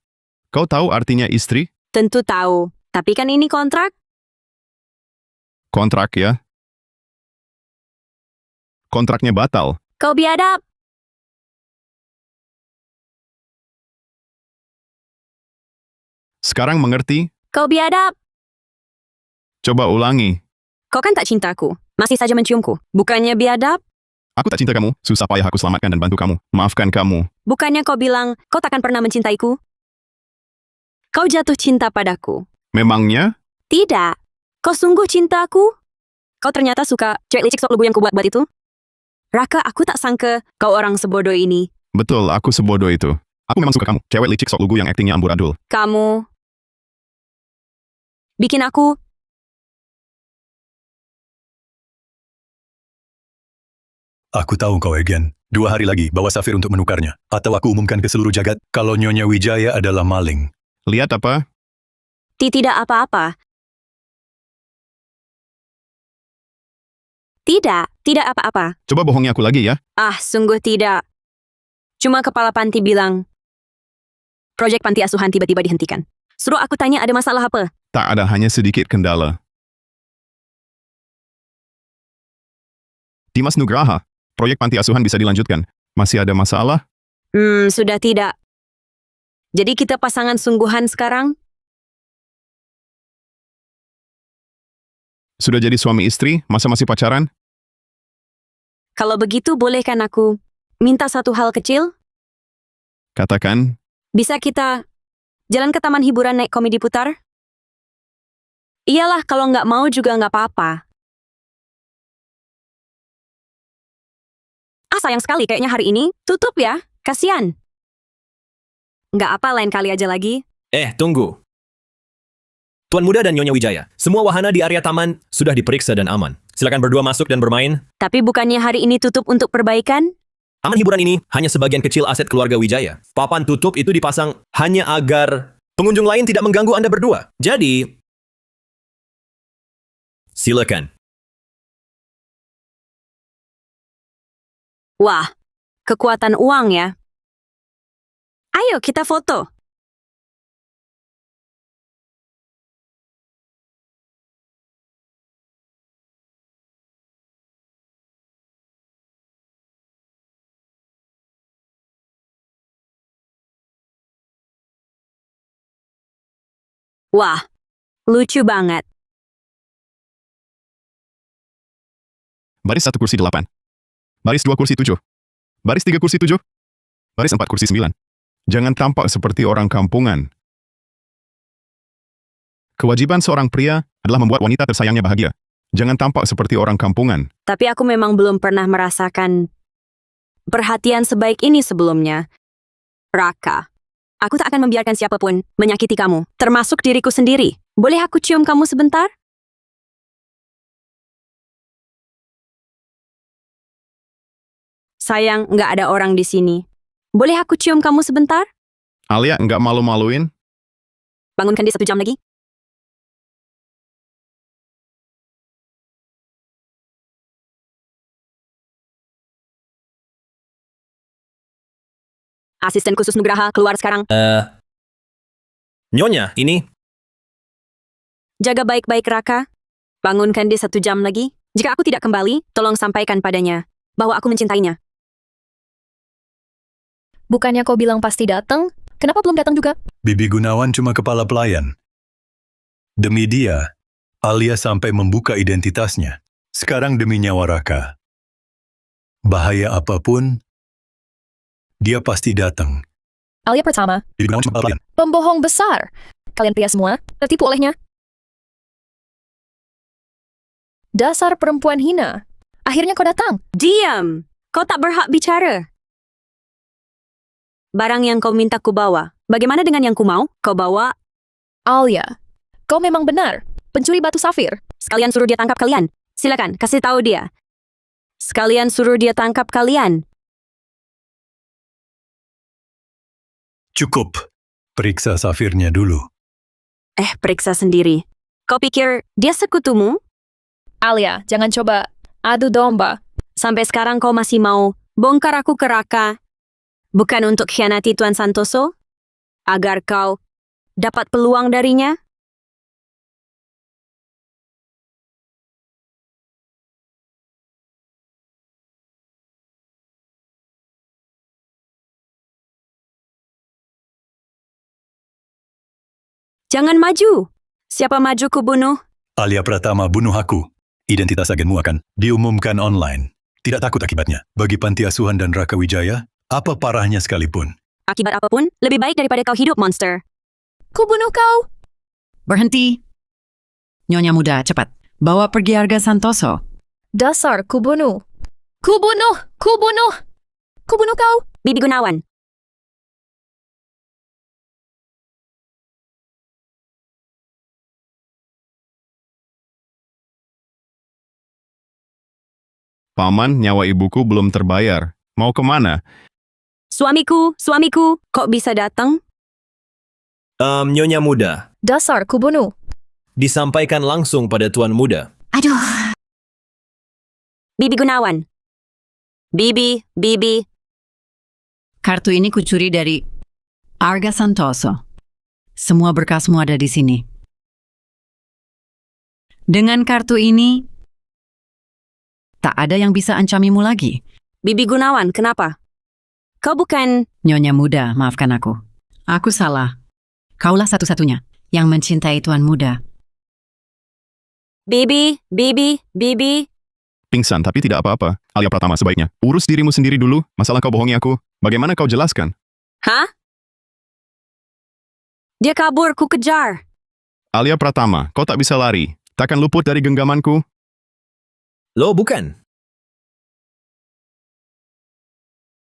Kau tahu artinya istri? Tentu tahu. Tapi kan ini kontrak? Kontrak ya. Kontraknya batal. Kau biadab. Sekarang mengerti? Kau biadab. Coba ulangi. Kau kan tak cintaku. Masih saja menciumku. Bukannya biadab? Aku tak cinta kamu. Susah payah aku selamatkan dan bantu kamu. Maafkan kamu. Bukannya kau bilang kau takkan pernah mencintaiku? Kau jatuh cinta padaku. Memangnya? Tidak. Kau sungguh cinta aku? Kau ternyata suka cewek licik sok lugu yang kubuat buat itu? Raka, aku tak sangka kau orang sebodoh ini. Betul, aku sebodoh itu. Aku memang suka kamu. Cewek licik sok lugu yang aktingnya amburadul. Kamu bikin aku... Aku tahu kau Egen. 2 hari lagi bawa Safir untuk menukarnya. Atau aku umumkan ke seluruh jagat kalau Nyonya Wijaya adalah maling. Lihat apa? Tidak apa-apa. Tidak apa-apa. Coba bohongi aku lagi ya. Ah, sungguh tidak. Cuma kepala panti bilang, proyek panti asuhan tiba-tiba dihentikan. Suruh aku tanya ada masalah apa? Tak ada, hanya sedikit kendala. Dimas Nugraha, proyek panti asuhan bisa dilanjutkan. Masih ada masalah? Sudah tidak. Jadi kita pasangan sungguhan sekarang? Sudah jadi suami istri? Masa masih pacaran? Kalau begitu bolehkan aku minta satu hal kecil? Katakan. Bisa kita jalan ke taman hiburan naik komedi putar? Iyalah, kalau nggak mau juga nggak apa-apa. Ah, sayang sekali kayaknya hari ini tutup ya. Kasian. Nggak apa, lain kali aja lagi. Tunggu. Tuan Muda dan Nyonya Wijaya, semua wahana di area taman sudah diperiksa dan aman. Silakan berdua masuk dan bermain. Tapi bukannya hari ini tutup untuk perbaikan? Taman hiburan ini hanya sebagian kecil aset keluarga Wijaya. Papan tutup itu dipasang hanya agar pengunjung lain tidak mengganggu Anda berdua. Jadi, silakan. Wah, kekuatan uang ya. Ayo kita foto. Wah, lucu banget. Baris 1 kursi 8. Baris 2 kursi 7. Baris 3 kursi 7. Baris 4 kursi 9. Jangan tampak seperti orang kampungan. Kewajiban seorang pria adalah membuat wanita tersayangnya bahagia. Jangan tampak seperti orang kampungan. Tapi aku memang belum pernah merasakan perhatian sebaik ini sebelumnya. Raka, aku tak akan membiarkan siapapun menyakiti kamu, termasuk diriku sendiri. Boleh aku cium kamu sebentar? Sayang, nggak ada orang di sini. Boleh aku cium kamu sebentar? Alia nggak malu-maluin? Bangunkan dia 1 jam lagi. Asisten khusus Nugraha, keluar sekarang. Nyonya, ini Jaga baik-baik Raka. Bangunkan dia 1 jam lagi. Jika aku tidak kembali, tolong sampaikan padanya bahwa aku mencintainya. Bukannya kau bilang pasti datang? Kenapa belum datang juga? Bibi Gunawan cuma kepala pelayan. Demi dia, Alia sampai membuka identitasnya. Sekarang demi nyawa Raka. Bahaya apapun, dia pasti datang. Alia pertama, Bibi Gunawan cuma kepala pelayan. pembohong besar. Kalian pria semua tertipu olehnya. Dasar perempuan hina. Akhirnya kau datang. Diam! Kau tak berhak bicara. Barang yang kau minta ku bawa. Bagaimana dengan yang ku mau? Kau bawa. Alia, kau memang benar. Pencuri batu safir. Sekalian suruh dia tangkap kalian. Silakan, kasih tahu dia. Sekalian suruh dia tangkap kalian. Cukup. Periksa safirnya dulu. Periksa sendiri. Kau pikir dia sekutumu? Alia, jangan coba adu domba. Sampai sekarang kau masih mau bongkar aku ke Raka. Bukan untuk khianati Tuan Santoso? Agar kau dapat peluang darinya? Jangan maju. Siapa maju ku bunuh? Alia Pratama bunuh aku. Identitas agenmu akan diumumkan online. Tidak takut akibatnya. Bagi Panti Asuhan dan Raka Wijaya, apa parahnya sekalipun. Akibat apapun, lebih baik daripada kau hidup, monster. Ku bunuh kau. Berhenti. Nyonya muda, cepat. Bawa pergi Arga Santoso. Dasar ku bunuh. Ku bunuh. Ku bunuh. Ku bunuh kau. Bibi Gunawan. Paman, nyawa ibuku belum terbayar. Mau kemana? Suamiku, kok bisa datang? Nyonya muda, Dasar ku bunuh. disampaikan langsung pada Tuan Muda. Aduh. Bibi Gunawan. Bibi. Kartu ini kucuri dari Arga Santoso. Semua berkasmu ada di sini. Dengan kartu ini, tak ada yang bisa ancamimu lagi. Bibi Gunawan, kenapa? Kau bukan... Nyonya muda, maafkan aku. Aku salah. Kaulah satu-satunya yang mencintai Tuan Muda. Bibi. Pingsan tapi tidak apa-apa. Alia Pratama sebaiknya. Urus dirimu sendiri dulu. Masalah kau bohongi aku. Bagaimana kau jelaskan? Hah? Dia kabur, ku kejar. Alia Pratama, kau tak bisa lari. Takkan luput dari genggamanku? Lo bukan.